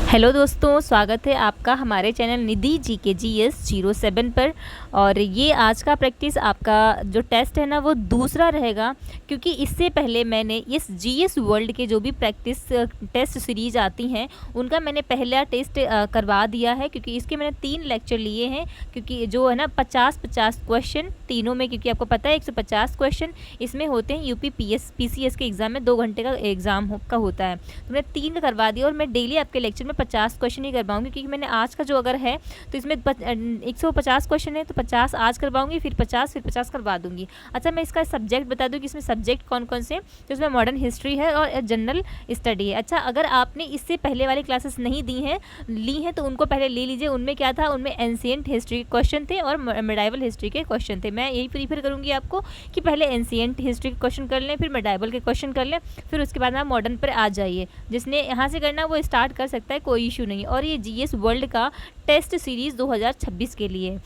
Hello दोस्तों, स्वागत है आपका हमारे चैनल निधि जी के GS07 पर। और ये आज का प्रैक्टिस आपका जो टेस्ट है ना वो दूसरा रहेगा, क्योंकि इससे पहले मैंने इस GS वर्ल्ड के जो भी प्रैक्टिस टेस्ट सीरीज आती हैं उनका मैंने पहला टेस्ट करवा दिया है, क्योंकि इसके मैंने 3 लेक्चर लिए हैं। क्योंकि जो है ना 50-50 क्वेश्चन तीनों में, क्योंकि आपको पता है 150 क्वेश्चन इसमें होते हैं। यूपी PCS के एग्ज़ाम में 2 घंटे का एग्ज़ाम का होता है, तो मैंने 3 का करवा दिया। और मैं डेली आपके लेक्चर में 50 क्वेश्चन ही करवाऊंगी, क्योंकि मैंने आज का जो अगर है तो इसमें 150 क्वेश्चन है, तो 50 आज करवाऊंगी, फिर 50 करवा दूंगी। अच्छा, मैं इसका सब्जेक्ट बता दूँ कि इसमें सब्जेक्ट कौन कौन से, तो इसमें मॉडर्न हिस्ट्री है और जनरल स्टडी है। अच्छा, अगर आपने इससे पहले वाली क्लासेस नहीं ली हैं तो उनको पहले ले लीजिए। उनमें क्या था, उनमें एंशिएंट हिस्ट्री के क्वेश्चन थे और मेडाइवल हिस्ट्री के क्वेश्चन थे। मैं यही प्रीफर करूँगी आपको कि पहले एंशिएंट हिस्ट्री के क्वेश्चन कर लें, फिर मेडाइवल के क्वेश्चन कर लें, फिर उसके बाद आप मॉडर्न पर आ जाइए। जिसने यहाँ से करना वो स्टार्ट कर सकता है, कोई इशू नहीं। और ये GS वर्ल्ड का टेस्ट सीरीज़ 2026 के लिए,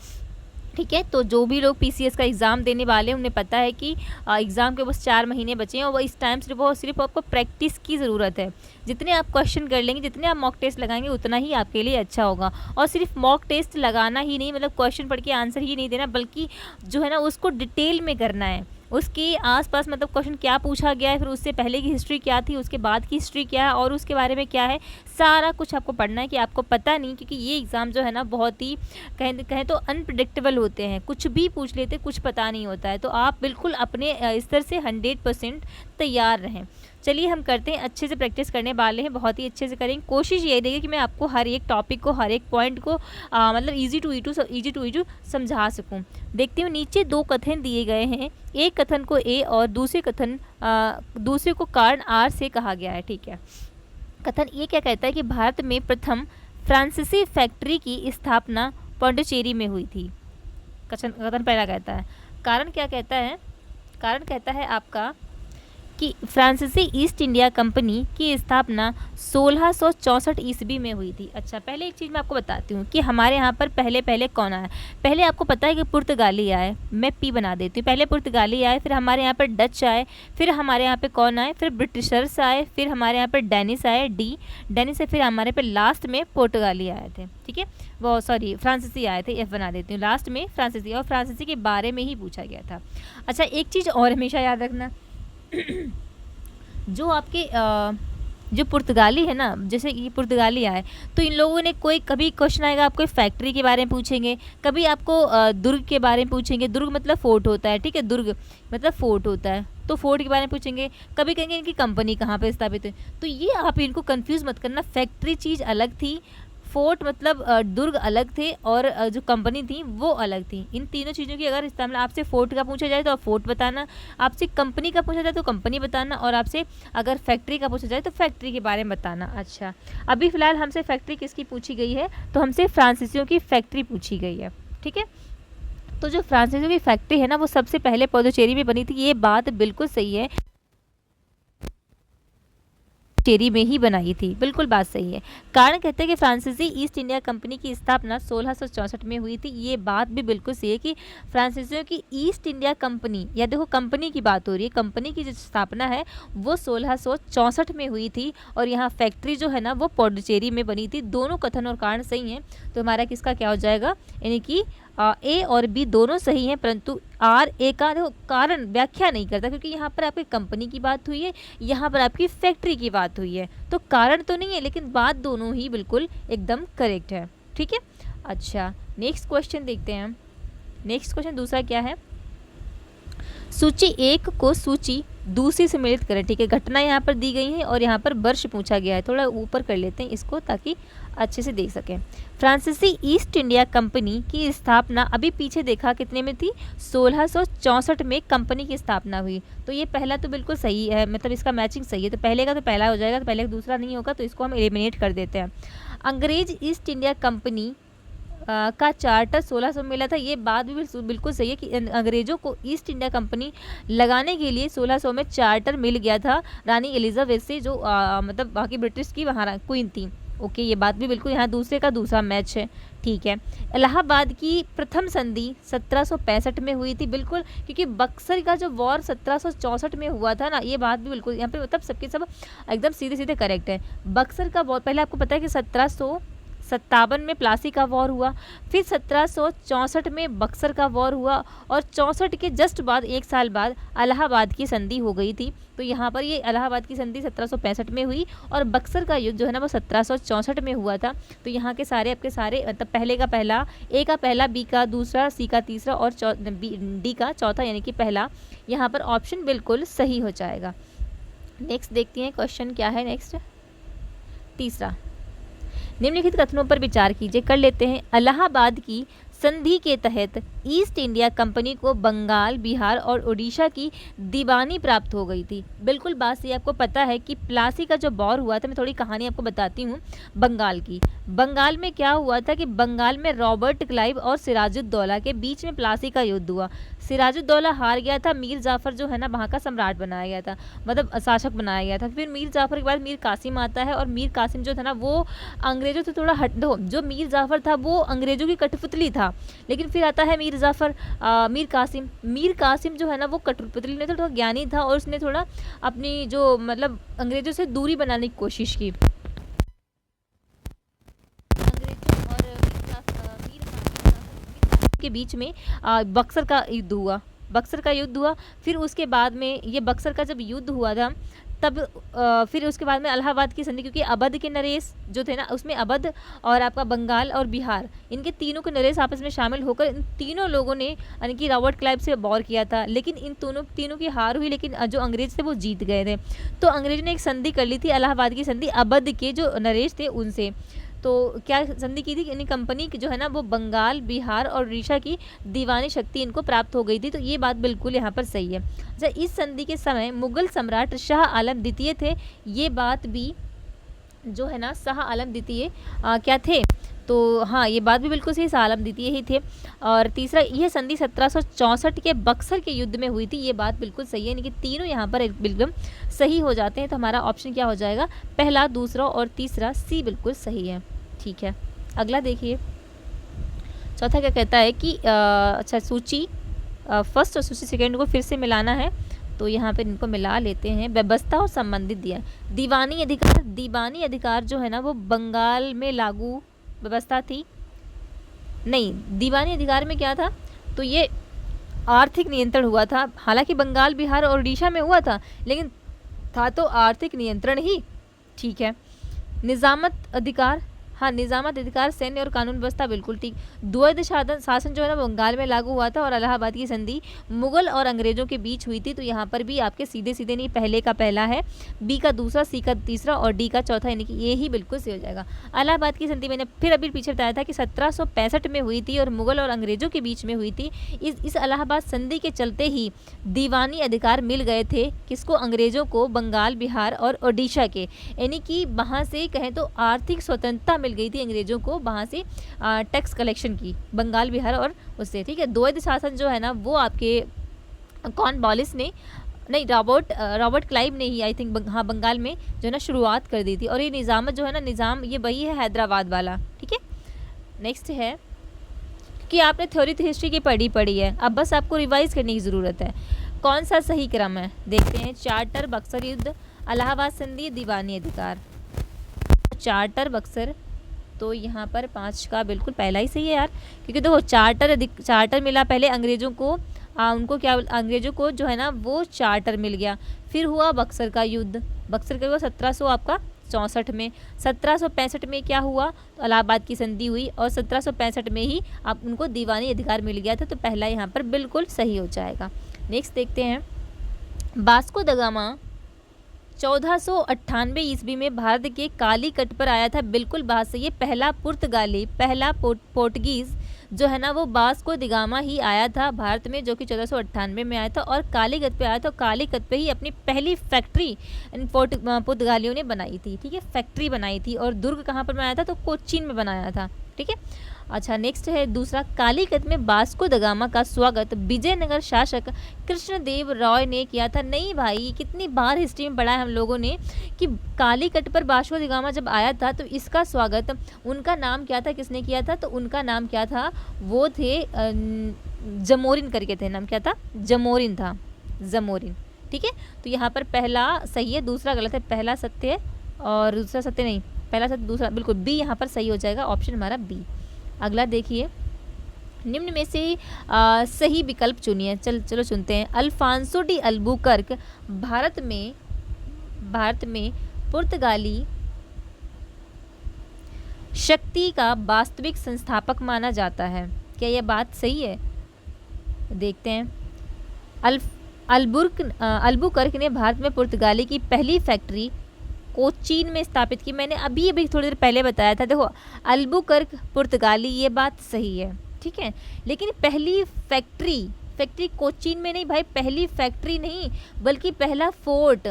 ठीक है। तो जो भी लोग PCS का एग्ज़ाम देने वाले हैं उन्हें पता है कि एग्ज़ाम के बस 4 महीने बचे हैं, और इस टाइम सिर्फ आपको प्रैक्टिस की ज़रूरत है। जितने आप क्वेश्चन कर लेंगे, जितने आप मॉक टेस्ट लगाएंगे, उतना ही आपके लिए अच्छा होगा। और सिर्फ मॉक टेस्ट लगाना ही नहीं, मतलब क्वेश्चन पढ़ के आंसर ही नहीं देना, बल्कि जो है ना उसको डिटेल में करना है। उसके आसपास मतलब क्वेश्चन क्या पूछा गया है, फिर उससे पहले की हिस्ट्री क्या थी, उसके बाद की हिस्ट्री क्या है और उसके बारे में क्या है, सारा कुछ आपको पढ़ना है। कि आपको पता नहीं, क्योंकि ये एग्ज़ाम जो है ना बहुत ही कहें तो अनप्रेडिक्टेबल होते हैं, कुछ भी पूछ लेते, कुछ पता नहीं होता है। तो आप बिल्कुल अपने स्तर से 100% तैयार रहें। चलिए हम करते हैं, अच्छे से प्रैक्टिस करने वाले हैं, बहुत ही अच्छे से करेंगे। कोशिश ये रहेगी कि मैं आपको हर एक टॉपिक को, हर एक पॉइंट को मतलब ईजी टू ईजी समझा सकूं। देखते हूँ, नीचे 2 कथन दिए गए हैं। एक कथन को A और दूसरे को कारण R से कहा गया है, ठीक है। कथन ये क्या कहता है कि भारत में प्रथम फ्रांसीसी फैक्ट्री की स्थापना पौंडीचेरी में हुई थी। कथन पहला कहता है। कारण क्या कहता है, कारण कहता है आपका कि फ्रांसीसी ईस्ट इंडिया कंपनी की स्थापना 1664 ईस्वी में हुई थी। अच्छा, पहले एक चीज़ मैं आपको बताती हूँ कि हमारे यहाँ पर पहले कौन आया। पहले आपको पता है कि पुर्तगाली आए, मैं P बना देती हूँ। पहले पुर्तगाली आए, फिर हमारे यहाँ पर डच आए, फिर हमारे यहाँ पे कौन आए, फिर ब्रिटिशर्स आए, फिर हमारे यहाँ पर डेनिस आए, डेनिस से फिर हमारे पे लास्ट में पुर्तगाली आए थे, ठीक है। वो सॉरी फ्रांसीसी आए थे, F बना देती हूँ, लास्ट में फ्रांसीसी। और फ्रांसीसी के बारे में ही पूछा गया था। अच्छा, एक चीज़ और हमेशा याद रखना, जो आपके जो पुर्तगाली है ना, जैसे ये पुर्तगाली आए तो इन लोगों ने कभी क्वेश्चन आएगा आपको फैक्ट्री के बारे में पूछेंगे, कभी आपको दुर्ग के बारे में पूछेंगे। दुर्ग मतलब फोर्ट होता है, ठीक है, दुर्ग मतलब फोर्ट होता है, तो फोर्ट के बारे में पूछेंगे। कभी कहेंगे इनकी कंपनी कहाँ पे स्थापित है। तो ये आप इनको कंफ्यूज मत करना, फैक्ट्री चीज़ अलग थी, फोर्ट मतलब दुर्ग अलग थे, और जो कंपनी थी वो अलग थी। इन तीनों चीज़ों की अगर इस्तेमाल, आपसे फोर्ट का पूछा जाए तो आप फोर्ट बताना, आपसे कंपनी का पूछा जाए तो कंपनी बताना, और आपसे अगर फैक्ट्री का पूछा जाए तो फैक्ट्री के बारे में बताना। अच्छा, अभी फ़िलहाल हमसे फैक्ट्री किसकी पूछी गई है, तो हमसे फ्रांसीसियों की फैक्ट्री पूछी गई है, ठीक है। तो जो फ्रांसीसियों की फैक्ट्री है ना वो सबसे पहले पौंडीचेरी में बनी थी, ये बात बिल्कुल सही है, चेरी में ही बनाई थी, बिल्कुल बात सही है। कारण कहते हैं कि फ्रांसीसी ईस्ट इंडिया कंपनी की स्थापना 1664 में हुई थी, ये बात भी बिल्कुल सही है कि फ्रांसीसियों की ईस्ट इंडिया कंपनी, या देखो कंपनी की बात हो रही है, कंपनी की जो स्थापना है वो 1664 में हुई थी, और यहाँ फैक्ट्री जो है ना वो पौंडीचेरी में बनी थी। दोनों कथन और कारण सही हैं, तो हमारा किसका क्या हो जाएगा, यानी कि A और B दोनों सही हैं, परंतु R A का देखो कारण व्याख्या नहीं करता, क्योंकि यहाँ पर आपकी कंपनी की बात हुई है, यहाँ पर आपकी फैक्ट्री की बात हुई है, तो कारण तो नहीं है, लेकिन बात दोनों ही बिल्कुल एकदम करेक्ट है, ठीक है। अच्छा, नेक्स्ट क्वेश्चन देखते हैं हम। नेक्स्ट क्वेश्चन दूसरा क्या है, सूची 1 को सूची दूसरी से मिलित करें, ठीक है। घटना यहाँ पर दी गई है और यहाँ पर वर्ष पूछा गया है, थोड़ा ऊपर कर लेते हैं इसको ताकि अच्छे से देख सकें। फ्रांसीसी ईस्ट इंडिया कंपनी की स्थापना, अभी पीछे देखा कितने में थी, 1664 में कंपनी की स्थापना हुई, तो ये पहला तो बिल्कुल सही है, मतलब इसका मैचिंग सही है, तो पहले का तो पहला हो जाएगा, तो पहले का दूसरा नहीं होगा, तो इसको हम एलिमिनेट कर देते हैं। अंग्रेज ईस्ट इंडिया कंपनी का चार्टर 1600 में मिला था, ये बात भी बिल्कुल सही है कि अंग्रेज़ों को ईस्ट इंडिया कंपनी लगाने के लिए 1600 में चार्टर मिल गया था रानी एलिजाबेथ से, जो मतलब बाकी ब्रिटिश की वहाँ क्वीन थी, ओके, ये बात भी बिल्कुल यहाँ दूसरे का दूसरा मैच है, ठीक है। इलाहाबाद की प्रथम संधि 1765 में हुई थी, बिल्कुल, क्योंकि बक्सर का जो वॉर 1764 में हुआ था ना, ये बात भी बिल्कुल यहाँ पे मतलब सबके सब एकदम सीधे सीधे करेक्ट है। बक्सर का वॉर पहले आपको पता है कि 1757 में प्लासी का वॉर हुआ, फिर 1764 में बक्सर का वॉर हुआ, और 64 के जस्ट बाद 1 साल बाद इलाहाबाद की संधि हो गई थी। तो यहाँ पर ये इलाहाबाद की संधि 1765 में हुई, और बक्सर का युद्ध जो है ना वो 1764 में हुआ था। तो यहाँ के सारे आपके सारे मतलब पहले का पहला, ए का पहला, बी का दूसरा, सी का तीसरा और डी का चौथा यानी कि पहला, यहाँ पर ऑप्शन बिल्कुल सही हो जाएगा। नेक्स्ट देखते हैं क्वेश्चन क्या है। नेक्स्ट तीसरा, निम्नलिखित कथनों पर विचार कीजिए। कर लेते हैं। इलाहाबाद की संधि के तहत ईस्ट इंडिया कंपनी को बंगाल, बिहार और उड़ीसा की दीवानी प्राप्त हो गई थी। बिल्कुल बात सही, आपको पता है कि प्लासी का जो वॉर हुआ था, मैं थोड़ी कहानी आपको बताती हूँ बंगाल की। बंगाल में क्या हुआ था कि बंगाल में रॉबर्ट क्लाइव और सिराजुद्दौला के बीच में प्लासी का युद्ध हुआ। सिराजुद्दौला हार गया था, मीर जाफ़र जो है ना वहाँ का सम्राट बनाया गया था, मतलब शासक बनाया गया था। फिर मीर जाफ़र के बाद मीर कासिम आता है, और मीर कासिम जो था ना वो अंग्रेजों से थोड़ा हट दो, जो मीर जाफ़र था वो अंग्रेजों की कठपुतली था, लेकिन फिर आता है मीर जाफ़र, मीर कासिम जो है ना वो कठपुतली नहीं था, थोड़ा ज्ञानी था, और उसने थोड़ा अपनी जो मतलब अंग्रेजों से दूरी बनाने की कोशिश की। के बीच में बक्सर का युद्ध हुआ। फिर उसके बाद में ये बक्सर का जब युद्ध हुआ था तब फिर उसके बाद में इलाहाबाद की संधि, क्योंकि अवध के नरेश जो थे ना उसमें अवध और आपका बंगाल और बिहार, इनके तीनों के नरेश आपस में शामिल होकर इन तीनों लोगों ने यानी कि रॉबर्ट क्लाइव से वॉर किया था, लेकिन इन तीनों की हार हुई, लेकिन जो अंग्रेज थे वो जीत गए थे। तो अंग्रेजों ने एक संधि कर ली थी, इलाहाबाद की संधि अवध के जो नरेश थे उनसे। तो क्या संधि की थी, यानी कंपनी जो है ना वो बंगाल, बिहार और उड़ीसा की दीवानी शक्ति इनको प्राप्त हो गई थी। तो ये बात बिल्कुल यहाँ पर सही है। अच्छा, इस संधि के समय मुगल सम्राट शाह आलम द्वितीय थे। ये बात भी जो है ना शाह आलम द्वितीय क्या थे, तो हाँ ये बात भी बिल्कुल सही, शाह आलम द्वितीय ही थे। और तीसरा, यह संधि 1764 के बक्सर के युद्ध में हुई थी। ये बात बिल्कुल सही है, यानी कि तीनों यहाँ पर बिल्कुल सही हो जाते हैं। तो हमारा ऑप्शन क्या हो जाएगा, पहला, दूसरा और तीसरा, सी बिल्कुल सही है। ठीक है, अगला देखिए। चौथा क्या कहता है कि अच्छा, सूची फर्स्ट और सूची सेकेंड को फिर से मिलाना है, तो यहाँ पे इनको मिला लेते हैं। व्यवस्था और संबंधित दिया। दीवानी अधिकार जो है ना वो बंगाल में लागू व्यवस्था थी। नहीं, दीवानी अधिकार में क्या था, तो ये आर्थिक नियंत्रण हुआ था। हालांकि बंगाल, बिहार और उड़ीसा में हुआ था, लेकिन था तो आर्थिक नियंत्रण ही। ठीक है। निजामत अधिकार, हाँ निजामत अधिकार, सैन्य और कानून व्यवस्था बिल्कुल ठीक। द्वैध शासन जो है ना बंगाल में लागू हुआ था, और इलाहाबाद की संधि मुगल और अंग्रेजों के बीच हुई थी। तो यहाँ पर भी आपके सीधे सीधे नहीं, पहले का पहला है, बी का दूसरा, सी का तीसरा और डी का चौथा, यानी कि ये ही बिल्कुल सही हो जाएगा। इलाहाबाद की संधि मैंने फिर अभी पीछे बताया था कि 1765 में हुई थी और मुगल और अंग्रेजों के बीच में हुई थी। इस इलाहाबाद संधि के चलते ही दीवानी अधिकार मिल गए थे किसको, अंग्रेजों को, बंगाल, बिहार और उड़ीसा के, यानी कि वहाँ से कहें तो आर्थिक स्वतंत्रता मिल गई थी अंग्रेजों को, वहाँ से टैक्स कलेक्शन की, बंगाल, बिहार और उससे। ठीक है। द्वैध शासन जो है ना वो आपके कॉर्नवालिस ने, नहीं रॉबर्ट क्लाइव ने ही आई थिंक हाँ बंगाल में जो है ना शुरुआत कर दी थी। और ये निज़ामत जो है ना, निज़ाम ये वही है हैदराबाद वाला। ठीक है। नेक्स्ट है कि आपने थ्योरी हिस्ट्री की पढ़ी है, अब बस आपको रिवाइज करने की ज़रूरत है। कौन सा सही क्रम है देखते हैं। चार्टर, बक्सर युद्ध, इलाहाबाद संधि, दीवानी अधिकार। चार्टर, बक्सर, तो यहाँ पर 5 का बिल्कुल पहला ही सही है यार, क्योंकि देखो चार्टर मिला पहले अंग्रेज़ों को, उनको क्या, अंग्रेज़ों को जो है ना वो चार्टर मिल गया। फिर हुआ बक्सर का युद्ध, बक्सर का हुआ 1764 में। 1765 में क्या हुआ, तो इलाहाबाद की संधि हुई, और 1765 में ही आप उनको दीवानी अधिकार मिल गया था। तो पहला यहाँ पर बिल्कुल सही हो जाएगा। नेक्स्ट देखते हैं। वास्को द गामा 1498 ईस्वी में भारत के कालीकट पर आया था। बिल्कुल बात सही है। पहला पोर्टुगीज़ जो है ना वो वास्को द गामा ही आया था भारत में, जो कि 1498 में आया था और कालीकट पे आया था। कालीकट पे ही अपनी पहली फैक्ट्री पुर्तगालियों ने बनाई थी। ठीक है, फैक्ट्री बनाई थी। और दुर्ग कहाँ पर बनाया था, तो कोच्चिन में बनाया था। ठीक है। अच्छा, नेक्स्ट है दूसरा, कालीकट में वास्को द गामा का स्वागत विजयनगर शासक कृष्णदेव राय ने किया था। नहीं भाई, कितनी बार हिस्ट्री में पढ़ा है हम लोगों ने कि कालीकट पर वास्को द गामा जब आया था तो इसका स्वागत, उनका नाम क्या था, किसने किया था, तो उनका नाम क्या था, वो थे जमोरिन करके थे, नाम क्या था, जमोरिन था, जमोरिन। ठीक है, तो यहाँ पर पहला सही है, दूसरा गलत है, पहला सत्य है और दूसरा सत्य नहीं, पहला सत्य दूसरा बिल्कुल बी यहाँ पर सही हो जाएगा, ऑप्शन हमारा बी। अगला देखिए, निम्न में से सही विकल्प चुनिए। चलो चुनते हैं। अल्फांसो डी अल्बुकर्क भारत में पुर्तगाली शक्ति का वास्तविक संस्थापक माना जाता है। क्या यह बात सही है? देखते हैं। अल्बुकर्क ने भारत में पुर्तगाली की पहली फैक्ट्री कोचीन में स्थापित की। मैंने अभी थोड़ी देर पहले बताया था। देखो, अल्बुकर्क पुर्तगाली, ये बात सही है, ठीक है, लेकिन पहली फैक्ट्री कोचीन में नहीं भाई, पहली फैक्ट्री नहीं बल्कि पहला फोर्ट,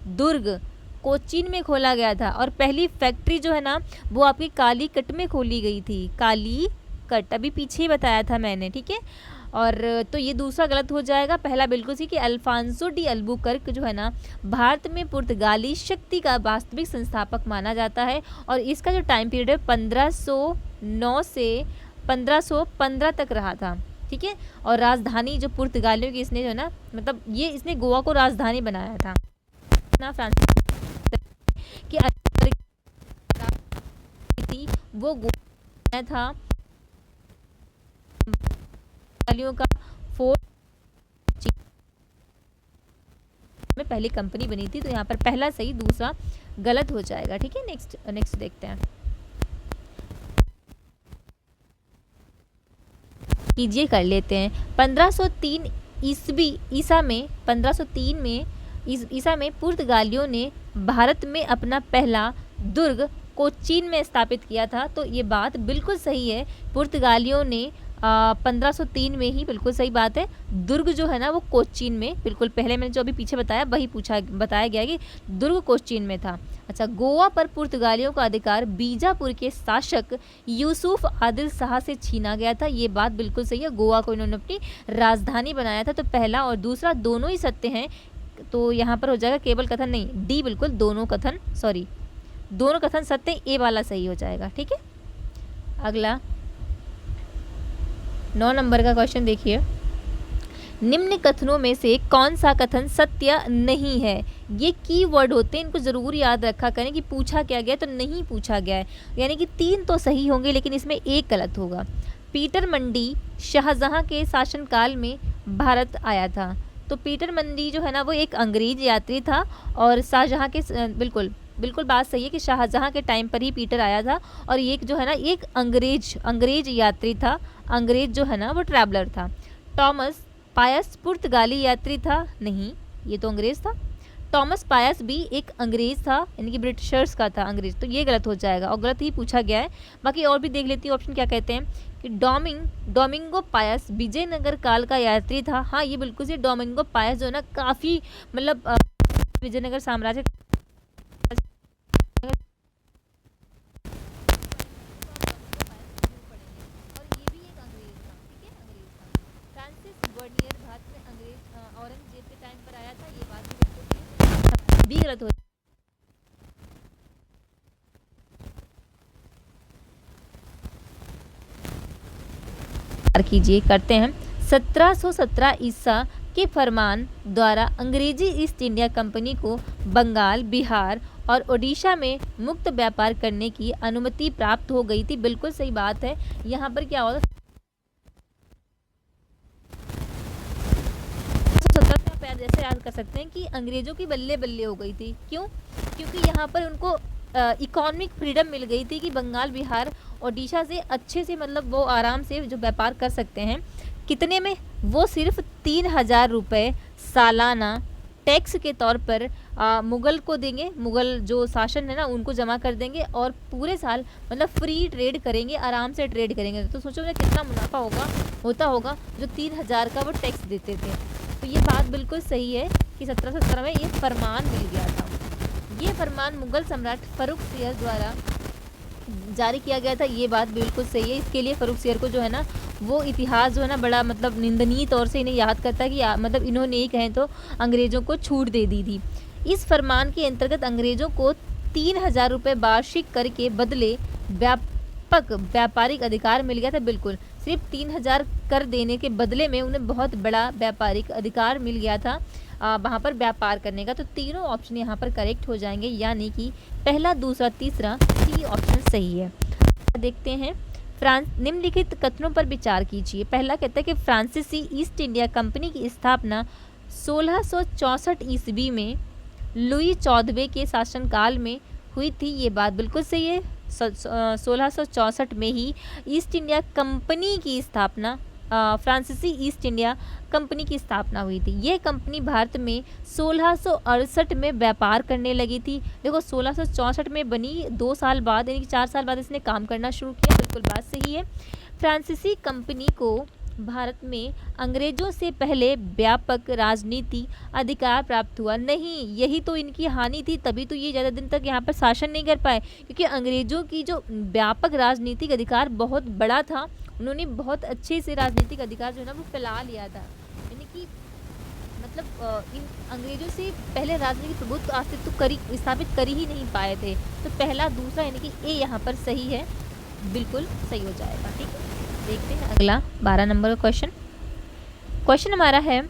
दुर्ग कोचीन में खोला गया था। और पहली फैक्ट्री जो है ना वो आपकी कालीकट में खोली गई थी, कालीकट, अभी पीछे ही बताया था मैंने, ठीक है। और तो ये दूसरा गलत हो जाएगा, पहला बिल्कुल सही कि अल्फांसो डी अल्बुकर्क जो है ना भारत में पुर्तगाली शक्ति का वास्तविक संस्थापक माना जाता है। और इसका जो टाइम पीरियड है 1509 से 1515 तक रहा था, ठीक है। और राजधानी जो पुर्तगालियों की इसने जो है ना, मतलब ये इसने गोवा को राजधानी बनाया था ना, फ्रांसिस कि थी वो गोवा था का फोर्ट में पहली कंपनी बनी थी। तो यहाँ पर पहला सही, दूसरा गलत हो जाएगा, ठीक है। नेक्स्ट देखते हैं, कीजिए कर लेते हैं। 1503 ईसा में पुर्तगालियों ने भारत में अपना पहला दुर्ग कोचीन में स्थापित किया था। तो ये बात बिल्कुल सही है, पुर्तगालियों ने 1503 में ही, बिल्कुल सही बात है, दुर्ग जो है ना वो कोचीन में, बिल्कुल पहले मैंने जो अभी पीछे बताया वही बताया गया कि दुर्ग कोचीन में था। अच्छा, गोवा पर पुर्तगालियों का अधिकार बीजापुर के शासक यूसुफ आदिल शाह से छीना गया था। ये बात बिल्कुल सही है, गोवा को इन्होंने अपनी राजधानी बनाया था। तो पहला और दूसरा दोनों ही सत्य हैं, तो यहाँ पर हो जाएगा केवल कथन नहीं, डी बिल्कुल दोनों कथन सत्य, ए वाला सही हो जाएगा, ठीक है। अगला 9 नंबर का क्वेश्चन देखिए, निम्न कथनों में से कौन सा कथन सत्य नहीं है? ये कीवर्ड होते हैं, इनको ज़रूर याद रखा करें कि पूछा क्या गया तो नहीं पूछा गया है, यानी कि 3 तो सही होंगे लेकिन इसमें एक गलत होगा। पीटर मंडी शाहजहां के शासनकाल में भारत आया था। तो पीटर मंडी जो है ना वो एक अंग्रेज यात्री था और शाहजहां के बिल्कुल बात सही है कि शाहजहां के टाइम पर ही पीटर आया था। और ये जो है ना एक अंग्रेज यात्री था, अंग्रेज जो है ना वो ट्रैवलर था। टॉमस पायस पुर्तगाली यात्री था, नहीं, ये तो अंग्रेज था। टॉमस पायस भी एक अंग्रेज था, यानी कि ब्रिटिशर्स का था अंग्रेज, तो ये गलत हो जाएगा और गलत ही पूछा गया है। बाकी और भी देख लेती हूँ ऑप्शन क्या कहते हैं कि डोमिंगो पायस विजयनगर काल का यात्री था। हाँ, ये बिल्कुल से डोमिंगो पायस जो है ना काफ़ी मतलब विजयनगर साम्राज्य औरंगजेब के टाइम पर आया था। ये बात भी गलत हो कीजिए, करते हैं। 1717 ईसा के फरमान द्वारा अंग्रेजी ईस्ट इंडिया कंपनी को बंगाल, बिहार और ओडिशा में मुक्त व्यापार करने की अनुमति प्राप्त हो गई थी। बिल्कुल सही बात है। यहाँ पर क्या होता जैसे याद कर सकते हैं कि अंग्रेजों की बल्ले बल्ले हो गई थी। क्यों? क्योंकि यहाँ पर उनको इकोनॉमिक फ्रीडम मिल गई थी कि बंगाल, बिहार, ओडिशा से अच्छे से मतलब वो आराम से जो व्यापार कर सकते हैं। कितने में? वो सिर्फ 3000 रुपये सालाना टैक्स के तौर पर मुगल को देंगे, मुगल जो शासन है ना उनको जमा कर देंगे और पूरे साल मतलब फ्री ट्रेड करेंगे, आराम से ट्रेड करेंगे। तो सोचो ना कितना मुनाफा होता होगा जो 3000 का वो टैक्स देते थे। तो ये बात बिल्कुल सही है कि 1717 में ये फरमान मिल गया था। ये फरमान मुगल सम्राट फर्रुखसियर द्वारा जारी किया गया था, ये बात बिल्कुल सही है। इसके लिए फ़र्रुखसियर को जो है ना वो इतिहास जो है ना बड़ा मतलब निंदनीय तौर से इन्हें याद करता है कि मतलब इन्होंने ही कहें तो अंग्रेज़ों को छूट दे दी थी। इस फरमान के अंतर्गत अंग्रेज़ों को 3000 रुपये वार्षिक कर के बदले व्यापक व्यापारिक अधिकार मिल गया था। बिल्कुल, सिर्फ 3000 कर देने के बदले में उन्हें बहुत बड़ा व्यापारिक अधिकार मिल गया था वहाँ पर व्यापार करने का। तो तीनों ऑप्शन यहाँ पर करेक्ट हो जाएंगे, यानी कि पहला, दूसरा, तीसरा, सी ऑप्शन सही है। देखते हैं, निम्नलिखित कथनों पर विचार कीजिए। पहला कहता है कि फ्रांसीसी ईस्ट इंडिया कंपनी की स्थापना 1664 ईस्वी में लुई 14वें के शासनकाल में हुई थी। ये बात बिल्कुल सही है। 1664 में ही ईस्ट इंडिया कंपनी की स्थापना फ्रांसीसी ईस्ट इंडिया कंपनी की स्थापना हुई थी। यह कंपनी भारत में 1668 में व्यापार करने लगी थी। देखो 1664 में बनी, 2 साल बाद यानी कि 4 साल बाद इसने काम करना शुरू किया। बिल्कुल बात सही है। फ्रांसीसी कंपनी को भारत में अंग्रेजों से पहले व्यापक राजनीति अधिकार प्राप्त हुआ नहीं। यही तो इनकी हानि थी, तभी तो ये ज़्यादा दिन तक यहाँ पर शासन नहीं कर पाए, क्योंकि अंग्रेजों की जो व्यापक राजनीतिक अधिकार बहुत बड़ा था। उन्होंने बहुत अच्छे से राजनीतिक अधिकार जो है ना वो फैला लिया था, यानी कि मतलब इन अंग्रेजों से पहले राजनीतिक प्रभुत्व अस्तित्व स्थापित कर ही नहीं पाए थे। तो पहला, दूसरा यानी कि ए यहाँ पर सही है, बिल्कुल सही हो जाएगा। ठीक है, देखते हैं अगला 12 नंबर का क्वेश्चन। क्वेश्चन हमारा है,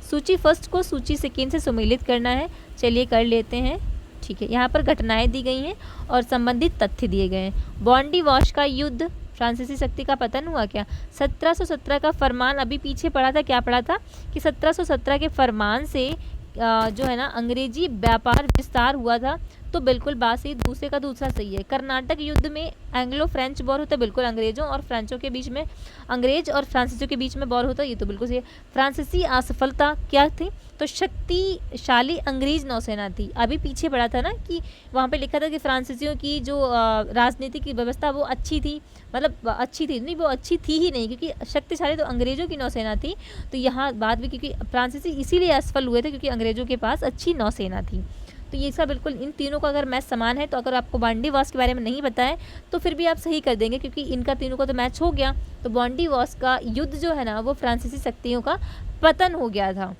सूची फर्स्ट को सूची सेकेंड से सम्मिलित करना है। चलिए कर लेते हैं। ठीक है, यहाँ पर घटनाएं दी गई हैं और संबंधित तथ्य दिए गए हैं। बॉन्डी वॉश का युद्ध, फ्रांसीसी शक्ति का पतन हुआ क्या? 1717 का फरमान, अभी पीछे पढ़ा था, क्या पढ़ा था कि 1717 के फरमान से जो है ना अंग्रेजी व्यापार विस्तार हुआ था। तो बिल्कुल बात सही, दूसरे का दूसरा सही है। कर्नाटक युद्ध में एंग्लो फ्रेंच वॉर होता है, बिल्कुल अंग्रेजों और फ्रेंचों के बीच में, अंग्रेज और फ्रांसीसियों के बीच में वॉर होता है, ये तो बिल्कुल सही है। फ्रांसीसी असफलता क्या थी? तो शक्तिशाली अंग्रेज नौसेना थी। अभी पीछे पड़ा था ना कि वहाँ पे लिखा था कि फ्रांसीसियों की जो राजनीतिक व्यवस्था वो अच्छी थी, मतलब अच्छी थी नहीं, वो अच्छी थी ही नहीं, क्योंकि शक्तिशाली तो अंग्रेजों की नौसेना थी। तो यहाँ बात भी, क्योंकि फ्रांसीसी इसीलिए असफल हुए थे क्योंकि अंग्रेजों के पास अच्छी नौसेना थी। तो ये इसका बिल्कुल इन तीनों का अगर मैच समान है, तो अगर आपको बॉन्डी वॉश के बारे में नहीं पता है तो फिर भी आप सही कर देंगे, क्योंकि इनका तीनों का तो मैच हो गया। तो बॉन्डी वॉश का युद्ध जो है ना वो फ्रांसीसी शक्तियों का पतन हो गया था।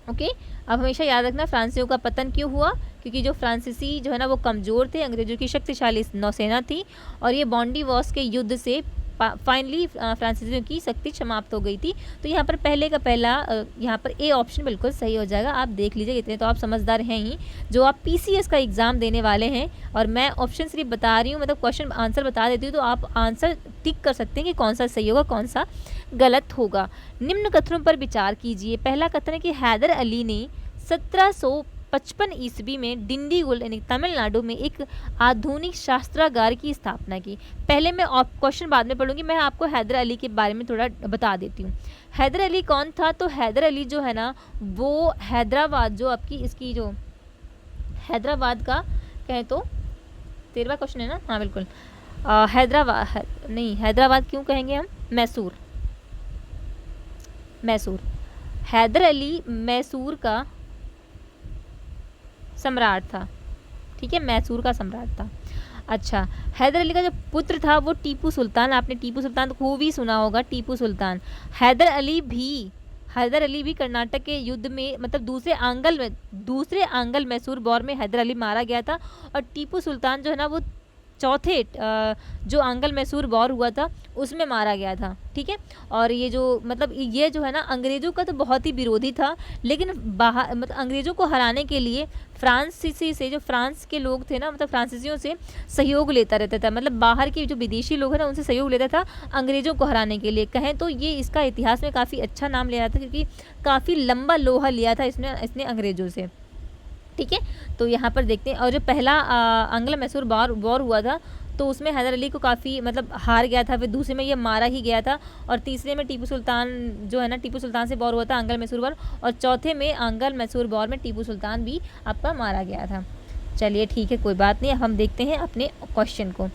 ओके, अब हमेशा याद रखना फ्रांसीसियों का पतन क्यों हुआ, क्योंकि जो फ्रांसीसी जो है ना वो कमज़ोर थे, अंग्रेजों की शक्तिशाली नौसेना थी, और ये बॉन्डी वॉश के युद्ध से फाइनली फ्रांसीसियों की शक्ति समाप्त हो गई थी। तो यहाँ पर पहले का पहला यहाँ पर ए ऑप्शन बिल्कुल सही हो जाएगा। आप देख लीजिए, इतने तो आप समझदार हैं ही, जो आप पीसीएस का एग्ज़ाम देने वाले हैं, और मैं ऑप्शन सिर्फ बता रही हूँ, मतलब क्वेश्चन आंसर बता देती हूँ, तो आप आंसर टिक कर सकते हैं कि कौन सा सही होगा, कौन सा गलत होगा। निम्न कथनों पर विचार कीजिए। पहला कथन है कि हैदर अली ने 1755 ईस्वी में डिंडीगुल यानी तमिलनाडु में एक आधुनिक शास्त्रागार की स्थापना की। पहले मैं क्वेश्चन बाद में पढ़ूंगी, मैं आपको हैदर अली के बारे में थोड़ा बता देती हूँ। हैदर अली कौन था? तो हैदर अली जो है ना वो हैदराबाद, जो आपकी इसकी जो हैदराबाद का कहें तो 13वां क्वेश्चन है ना, हाँ बिल्कुल, हैदराबाद नहीं, हैदराबाद क्यों कहेंगे हम, मैसूर। हैदर अली मैसूर का सम्राट था। ठीक है, मैसूर का सम्राट था। अच्छा, हैदर अली का जो पुत्र था वो टीपू सुल्तान, आपने टीपू सुल्तान तो खूब ही सुना होगा, टीपू सुल्तान। हैदर अली भी कर्नाटक के युद्ध में, मतलब दूसरे आंगल मैसूर वॉर में हैदर अली मारा गया था, और टीपू सुल्तान जो है ना वो चौथे जो आंगल मैसूर वॉर हुआ था उसमें मारा गया था। ठीक है, और ये जो है ना अंग्रेज़ों का तो बहुत ही विरोधी था, लेकिन बाहर मतलब अंग्रेज़ों को हराने के लिए फ्रांसीसी से, जो फ्रांस के लोग थे ना, मतलब फ्रांसीसियों से सहयोग लेता रहता था, मतलब बाहर के जो विदेशी लोग हैं ना उनसे सहयोग लेता था अंग्रेज़ों को हराने के लिए। कहें तो ये इसका इतिहास में काफ़ी अच्छा नाम ले रहा था, क्योंकि काफ़ी लंबा लोहा लिया था इसने अंग्रेज़ों से। ठीक है, तो यहाँ पर देखते हैं, और जो पहला आंग्ल मैसूर वॉर हुआ था तो उसमें हैदर अली को काफ़ी मतलब हार गया था, फिर दूसरे में ये मारा ही गया था, और तीसरे में टीपू सुल्तान जो है ना, टीपू सुल्तान से वॉर हुआ था आंग्ल मैसूर वॉर, और चौथे में आंग्ल मैसूर वॉर में टीपू सुल्तान भी आपका मारा गया था। चलिए ठीक है, कोई बात नहीं, अब हम देखते हैं अपने क्वेश्चन को।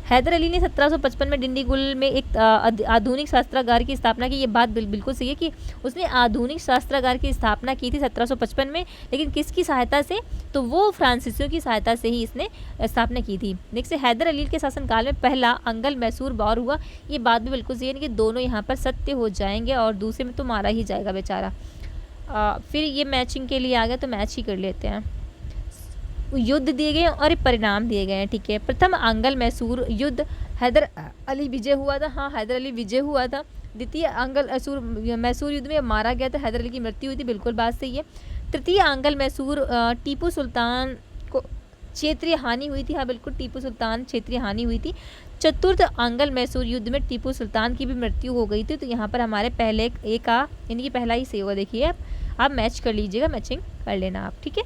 हैदर अली ने 1755 में डिंडीगुल में एक आधुनिक शस्त्रागार की स्थापना की। ये बात बिल्कुल सही है कि उसने आधुनिक शस्त्रागार की स्थापना की थी 1755 में, लेकिन किसकी सहायता से? तो वो फ्रांसीसियों की सहायता से ही इसने स्थापना की थी। नेक्स्ट, हैदर अली के शासनकाल में पहला अंगल मैसूर वॉर हुआ। ये बात भी बिल्कुल सही है कि दोनों यहाँ पर सत्य हो जाएंगे और दूसरे में तो मारा ही जाएगा बेचारा। फिर ये मैचिंग के लिए आ गया तो मैच ही कर लेते हैं। युद्ध दिए गए और परिणाम दिए गए हैं, ठीक है। प्रथम आंगल मैसूर युद्ध हैदर अली विजय हुआ था, हाँ हैदर अली विजय हुआ था। द्वितीय आंगल मैसूर युद्ध में मारा गया था, हैदर अली की मृत्यु हुई थी, बिल्कुल बात सही है। तृतीय आंगल मैसूर टीपू सुल्तान को क्षेत्रीय हानि हुई थी, हाँ बिल्कुल टीपू सुल्तान क्षेत्रीय हानि हुई थी। चतुर्थ आंगल मैसूर युद्ध में टीपू सुल्तान की भी मृत्यु हो गई थी। तो यहाँ पर हमारे पहले एक का यानी कि पहला ही सही होगा। देखिए आप मैच कर लीजिएगा, मैचिंग कर लेना आप, ठीक है।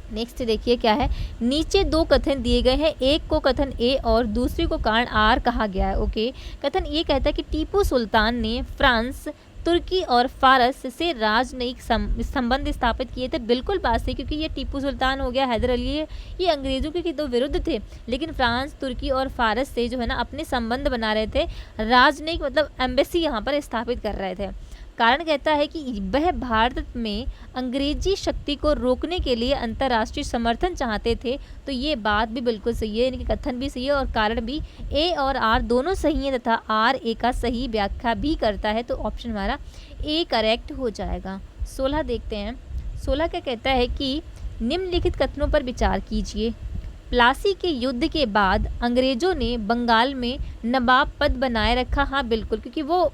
नेक्स्ट देखिए क्या है, नीचे दो कथन दिए गए हैं, एक को कथन ए और दूसरे को कारण आर कहा गया है। ओके, कथन ए कहता है कि टीपू सुल्तान ने फ्रांस, तुर्की और फारस से राजनयिक संबंध स्थापित किए थे। बिल्कुल बात सही, क्योंकि ये टीपू सुल्तान हो गया, हैदर अली ये अंग्रेजों के तो विरुद्ध थे, लेकिन फ्रांस, तुर्की और फारस से जो है ना अपने संबंध बना रहे थे, राजनयिक मतलब एम्बेसी यहाँ पर स्थापित कर रहे थे। कारण कहता है कि वह भारत में अंग्रेजी शक्ति को रोकने के लिए अंतर्राष्ट्रीय समर्थन चाहते थे। तो ये बात भी बिल्कुल सही है, यानी कि कथन भी सही है और कारण भी। ए और आर दोनों सही है तथा आर ए का सही व्याख्या भी करता है, तो ऑप्शन हमारा ए करेक्ट हो जाएगा। 16 देखते हैं। 16 क्या कहता है कि निम्नलिखित कथनों पर विचार कीजिए। प्लासी के युद्ध के बाद अंग्रेजों ने बंगाल में नवाब पद बनाए रखा। हाँ बिल्कुल, क्योंकि वो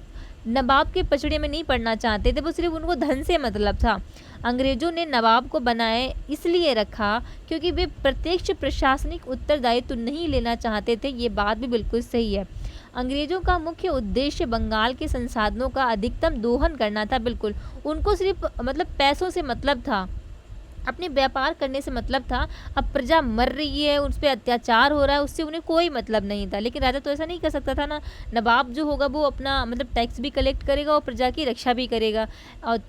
नवाब के पचड़े में नहीं पड़ना चाहते थे, वो सिर्फ उनको धन से मतलब था। अंग्रेजों ने नवाब को बनाए इसलिए रखा क्योंकि वे प्रत्यक्ष प्रशासनिक उत्तरदायित्व नहीं लेना चाहते थे। ये बात भी बिल्कुल सही है। अंग्रेजों का मुख्य उद्देश्य बंगाल के संसाधनों का अधिकतम दोहन करना था। बिल्कुल, उनको सिर्फ मतलब पैसों से मतलब था, अपने व्यापार करने से मतलब था। अब प्रजा मर रही है, उस पर अत्याचार हो रहा है, उससे उन्हें कोई मतलब नहीं था। लेकिन राजा तो ऐसा नहीं कर सकता था ना, नवाब जो होगा वो अपना मतलब टैक्स भी कलेक्ट करेगा और प्रजा की रक्षा भी करेगा। और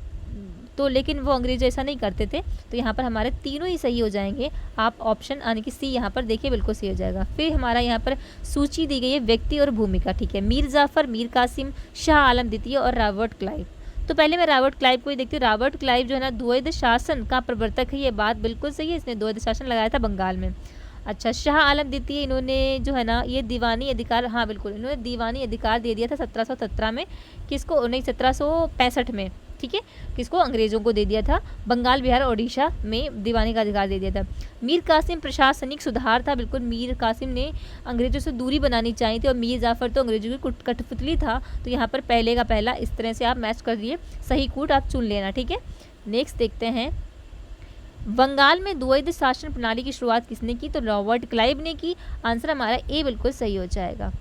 तो लेकिन वो अंग्रेज ऐसा नहीं करते थे। तो यहाँ पर हमारे तीनों ही सही हो जाएंगे। आप ऑप्शन यानी कि सी यहाँ पर देखिए, बिल्कुल सही हो जाएगा। फिर हमारा यहाँ पर सूची दी गई है व्यक्ति और भूमिका, ठीक है। मीर जाफर, मीर कासिम, शाह आलम द्वितीय और रॉबर्ट क्लाइव। तो पहले मैं रॉबर्ट क्लाइव को ही देखती हूँ। रॉबर्ट क्लाइव जो है ना द्वैध शासन का प्रवर्तक है, ये बात बिल्कुल सही है। इसने द्वैध शासन लगाया था बंगाल में। अच्छा, शाह आलम द्वितीय, इन्होंने जो है ना ये दीवानी अधिकार, हाँ बिल्कुल, इन्होंने दीवानी अधिकार दे दिया था 1717 में। किसको? नहीं, 1765 में, ठीक है। किसको? अंग्रेजों को दे दिया था। बंगाल, बिहार, ओडिशा में दीवानी का अधिकार दे दिया था। मीर कासिम प्रशासनिक सुधार था। बिल्कुल, मीर कासिम ने अंग्रेजों से दूरी बनानी चाहिए थी और मीर जाफर तो अंग्रेजों की कठपुतली था। तो यहाँ पर पहले का पहला, इस तरह से आप मैच कर दिए, सही कूट आप चुन लेना, ठीक है। नेक्स्ट देखते हैं, बंगाल में द्वैध शासन प्रणाली की शुरुआत किसने की? तो रॉबर्ट क्लाइव ने की। आंसर हमारा ए बिल्कुल सही हो जाएगा।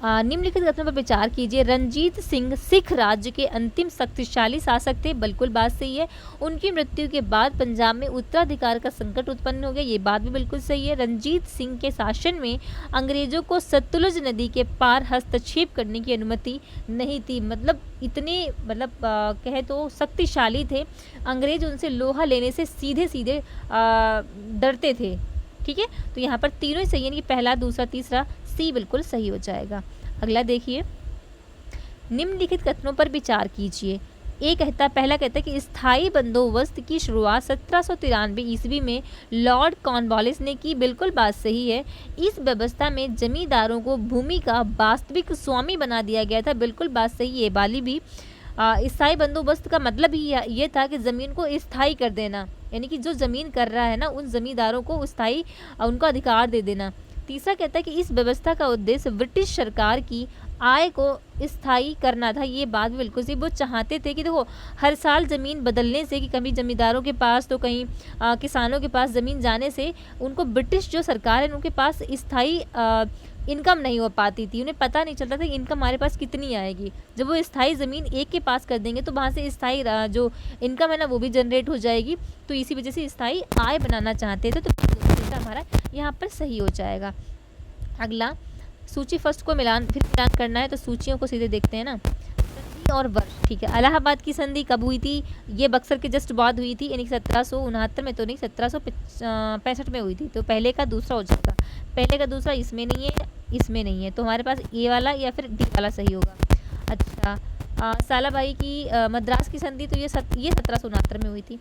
निम्नलिखित कथनों पर विचार कीजिए। रंजीत सिंह सिख राज्य के अंतिम शक्तिशाली शासक थे। बिल्कुल बात सही है। उनकी मृत्यु के बाद पंजाब में उत्तराधिकार का संकट उत्पन्न हो गया। ये बात भी बिल्कुल सही है। रंजीत सिंह के शासन में अंग्रेजों को सतलुज नदी के पार हस्तक्षेप करने की अनुमति नहीं थी। मतलब इतने कहे तो शक्तिशाली थे, अंग्रेज उनसे लोहा लेने से सीधे सीधे डरते थे, ठीक है। तो यहाँ पर तीनों ही सही है, कि पहला, दूसरा, तीसरा, सी बिल्कुल सही हो जाएगा। अगला देखिए, निम्नलिखित कथनों पर विचार कीजिए। पहला कहता है कि स्थायी बंदोबस्त की शुरुआत 1793 ईस्वी में लॉर्ड कॉर्नवालिस ने की। बिल्कुल बात सही है। इस व्यवस्था में जमींदारों को भूमि का वास्तविक स्वामी बना दिया गया था। बिल्कुल बात सही है वाली भी। स्थायी बंदोबस्त का मतलब ही ये था कि ज़मीन को स्थायी कर देना, यानी कि जो ज़मीन कर रहा है ना उन ज़मींदारों को स्थायी उनका अधिकार दे देना। तीसरा कहता है कि इस व्यवस्था का उद्देश्य ब्रिटिश सरकार की आय को स्थायी करना था। ये बात बिल्कुल सही, वो चाहते थे कि देखो हर साल ज़मीन बदलने से, कि कभी ज़मींदारों के पास तो कहीं किसानों के पास ज़मीन जाने से उनको ब्रिटिश जो सरकार है उनके पास स्थायी इनकम नहीं हो पाती थी। उन्हें पता नहीं चलता था कि इनकम हमारे पास कितनी आएगी। जब वो स्थायी ज़मीन एक के पास कर देंगे तो वहाँ से स्थायी जो इनकम है ना वो भी जनरेट हो जाएगी। तो इसी वजह से स्थायी आय बनाना चाहते थे। तो हमारा यहाँ पर सही हो जाएगा। अगला, सूची फर्स्ट को मिलान करना है, तो सूचियों को सीधे देखते हैं ना। संधि और वर्ष, ठीक है। इलाहाबाद की संधि कब हुई थी? ये बक्सर के जस्ट बाद हुई थी, यानी 1769 में तो नहीं, 1765 में हुई थी। तो पहले का दूसरा हो जाएगा। पहले का दूसरा इसमें नहीं है, इसमें नहीं है, तो हमारे पास ए वाला या फिर डी वाला सही होगा। अच्छा, सालाबाई की मद्रास की संधि तो ये 1769 में हुई थी,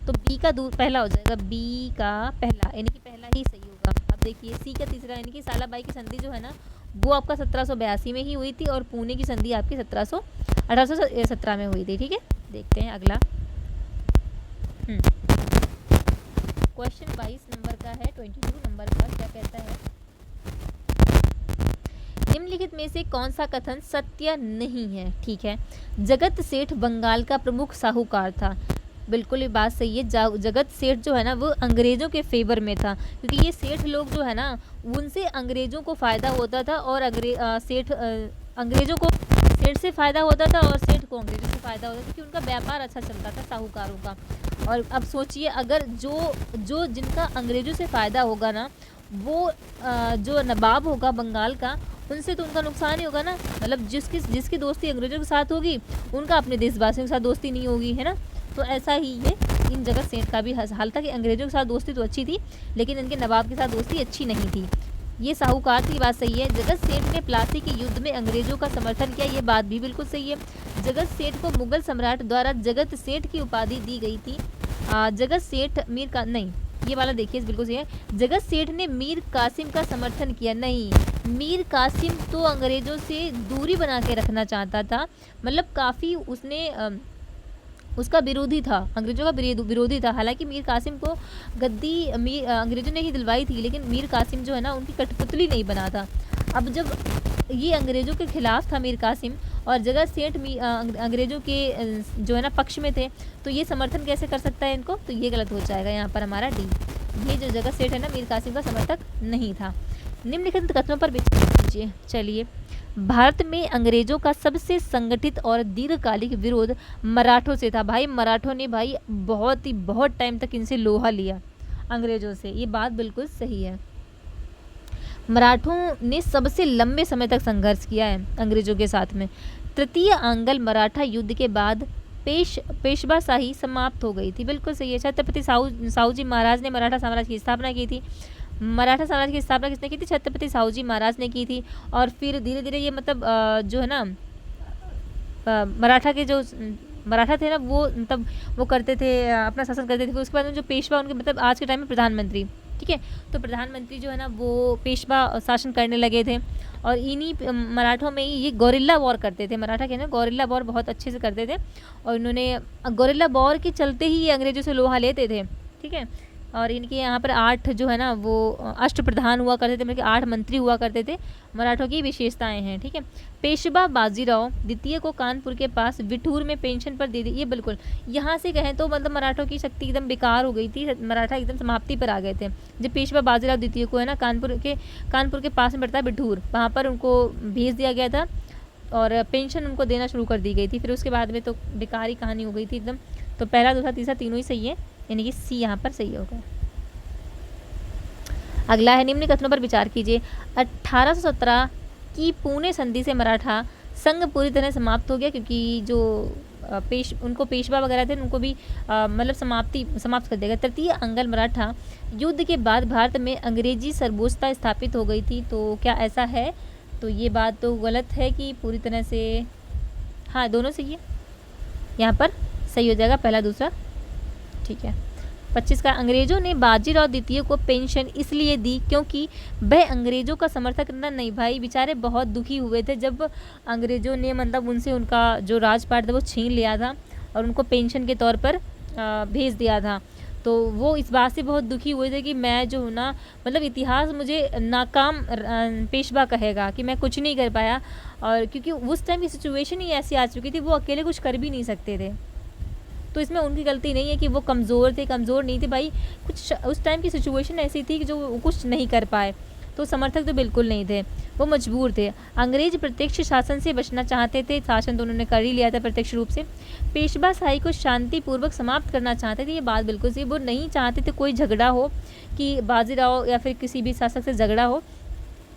तो बी का पहला हो जाएगा, बी का पहला यानी कि पहला ही सही होगा। अब देखिए सी का तीसरा यानी कि सालाबाई की संधि जो है ना वो आपका 1782 में ही हुई थी और पुणे की संधि आपकी 1817 में हुई थी। ठीक है, देखते हैं अगला। क्वेश्चन 22 नंबर का है, 22 नंबर का क्या कहता है, निम्नलिखित में से कौन सा कथन सत्य नहीं है। ठीक है, जगत सेठ बंगाल का प्रमुख साहूकार था। बिल्कुल ये बात सही है। जगत सेठ जो है ना वो अंग्रेज़ों के फेवर में था, क्योंकि ये सेठ लोग जो है ना उनसे अंग्रेज़ों को फ़ायदा होता था और अंग्रेज़ों को सेठ से फ़ायदा होता था और सेठ को अंग्रेज़ों से फ़ायदा होता था, क्योंकि उनका व्यापार अच्छा चलता था साहूकारों का। और अब सोचिए अगर जो जिनका अंग्रेज़ों से फ़ायदा होगा ना वो जो नवाब होगा बंगाल का, उनसे तो उनका नुकसान ही होगा ना। मतलब जिसकी दोस्ती अंग्रेज़ों के साथ होगी उनका अपने देशवासियों के साथ दोस्ती नहीं होगी, है ना। तो ऐसा ही ये इन जगत सेठ का भी हाल था कि अंग्रेज़ों के साथ दोस्ती तो अच्छी थी लेकिन इनके नवाब के साथ दोस्ती अच्छी नहीं थी। ये साहूकार की बात सही है। जगत सेठ ने प्लासी के युद्ध में अंग्रेज़ों का समर्थन किया, ये बात भी बिल्कुल सही है। जगत सेठ को मुगल सम्राट द्वारा जगत सेठ की उपाधि दी गई थी। जगत सेठ ये वाला देखिए बिल्कुल सही है। जगत सेठ ने मीर कासिम का समर्थन किया, नहीं, मीर कासिम तो अंग्रेज़ों से दूरी बना के रखना चाहता था। मतलब काफ़ी उसने उसका विरोधी था, अंग्रेज़ों का विरोधी था। हालांकि मीर कासिम को गद्दी अंग्रेज़ों ने ही दिलवाई थी, लेकिन मीर कासिम जो है ना उनकी कठपुतली नहीं बना था। अब जब ये अंग्रेज़ों के खिलाफ था मीर कासिम और जगत सेठ अंग्रेज़ों के जो है ना पक्ष में थे, तो ये समर्थन कैसे कर सकता है इनको, तो ये गलत हो जाएगा यहाँ पर हमारा डी। ये जो जगत सेठ है ना मीर कासिम का समर्थक नहीं था। निम्नलिखित कथनों पर विचार कीजिए। चलिए, भारत में अंग्रेज़ों का सबसे संगठित और दीर्घकालिक विरोध मराठों से था। भाई मराठों ने बहुत टाइम तक इनसे लोहा लिया अंग्रेज़ों से, ये बात बिल्कुल सही है। मराठों ने सबसे लंबे समय तक संघर्ष किया है अंग्रेज़ों के साथ में। तृतीय आंग्ल मराठा युद्ध के बाद पेशवाशाही समाप्त हो गई थी, बिल्कुल सही है। छत्रपति साहूजी महाराज ने मराठा साम्राज्य की स्थापना की थी। मराठा साम्राज्य की स्थापना किसने की थी? छत्रपति साहूजी महाराज ने की थी। और फिर धीरे धीरे ये मतलब जो है ना मराठा थे ना वो मतलब वो करते थे, अपना शासन करते थे। फिर उसके बाद में जो पेशवा उनके मतलब आज के टाइम में प्रधानमंत्री, ठीक है, तो प्रधानमंत्री जो है ना वो पेशवा शासन करने लगे थे। और इन्हीं मराठों में ही ये गोरिल्ला वॉर करते थे। मराठा के ना गोरिल्ला वॉर बहुत अच्छे से करते थे और इन्होंने गोरिल्ला वॉर के चलते ही ये अंग्रेज़ों से लोहा लेते थे, ठीक है। और इनके यहाँ पर 8 जो है ना वो अष्टप्रधान हुआ करते थे, मतलब कि 8 मंत्री हुआ करते थे। मराठों की विशेषताएं हैं, ठीक है। पेशवा बाजीराव द्वितीय को कानपुर के पास विठूर में पेंशन पर दे दी, ये बिल्कुल यहाँ से कहें तो मतलब मराठों की शक्ति एकदम बेकार हो गई थी, मराठा एकदम समाप्ति पर आ गए थे। जब पेशवा बाजीराव द्वितीय को है ना कानपुर के पास में पड़ता है विठूर, वहाँ पर उनको भेज दिया गया था और पेंशन उनको देना शुरू कर दी गई थी। फिर उसके बाद में तो बेकार ही कहानी हो गई थी एकदम। तो पहला दूसरा तीसरा तीनों ही सही है, यानी कि सी यहाँ पर सही होगा। अगला है, निम्न कथनों पर विचार कीजिए। 1817 की पुणे संधि से मराठा संघ पूरी तरह समाप्त हो गया, क्योंकि जो उनको पेशवा वगैरह थे उनको भी मतलब समाप्त कर देगा। तृतीय आंग्ल मराठा युद्ध के बाद भारत में अंग्रेजी सर्वोच्चता स्थापित हो गई थी, तो क्या ऐसा है? तो ये बात तो गलत है कि पूरी तरह से, हाँ दोनों सही है, यहाँ पर सही हो जाएगा पहला दूसरा, ठीक है। 25 का, अंग्रेज़ों ने बाजीराव द्वितीय को पेंशन इसलिए दी क्योंकि वह अंग्रेज़ों का समर्थक नहीं। भाई बेचारे बहुत दुखी हुए थे जब अंग्रेज़ों ने मतलब उनसे उनका जो राजपाट था वो छीन लिया था और उनको पेंशन के तौर पर भेज दिया था। तो वो इस बात से बहुत दुखी हुए थे कि मैं जो हूँ ना मतलब इतिहास मुझे नाकाम पेशवा कहेगा कि मैं कुछ नहीं कर पाया। और क्योंकि उस टाइम की सिचुएशन ही ऐसी आ चुकी थी, वो अकेले कुछ कर भी नहीं सकते थे। तो इसमें उनकी गलती नहीं है कि वो कमज़ोर नहीं थे भाई, कुछ उस टाइम की सिचुएशन ऐसी थी कि जो कुछ नहीं कर पाए, तो समर्थक तो बिल्कुल नहीं थे, वो मजबूर थे। अंग्रेज प्रत्यक्ष शासन से बचना चाहते थे, शासन तो उन्होंने कर ही लिया था प्रत्यक्ष रूप से। पेशवाशाही को शांतिपूर्वक समाप्त करना चाहते थे, ये बात बिल्कुल सही, वो नहीं चाहते थे कोई झगड़ा हो कि बाजीराव या फिर किसी भी शासक से झगड़ा हो,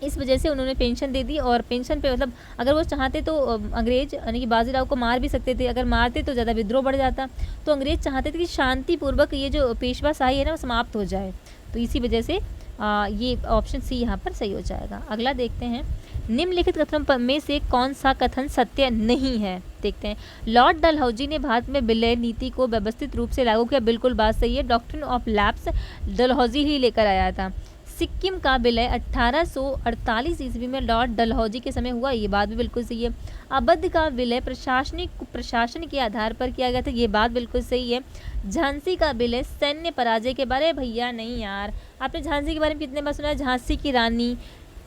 इस वजह से उन्होंने पेंशन दे दी। और पेंशन पे मतलब अगर वो चाहते तो अंग्रेज यानी कि बाजीराव को मार भी सकते थे, अगर मारते तो ज़्यादा विद्रोह बढ़ जाता। तो अंग्रेज चाहते थे कि शांतिपूर्वक ये जो पेशवाशाही है ना वो समाप्त हो जाए, तो इसी वजह से ये ऑप्शन सी यहाँ पर सही हो जाएगा। अगला देखते हैं, निम्नलिखित कथनों में से कौन सा कथन सत्य नहीं है। देखते हैं, लॉर्ड डलहौजी ने भारत में विलय नीति को व्यवस्थित रूप से लागू किया, बिल्कुल बात सही है। डॉक्ट्रिन ऑफ लैप्स डलहौजी ही लेकर आया था। सिक्किम का विलय 1848 ईस्वी में लॉर्ड डलहौजी के समय हुआ, ये बात भी बिल्कुल सही है। अवध का विलय प्रशासन के आधार पर किया गया था, ये बात बिल्कुल सही है। झांसी का विलय सैन्य पराजय के बारे में, भैया नहीं यार, आपने झांसी के बारे में कितने बार सुना है? झांसी की रानी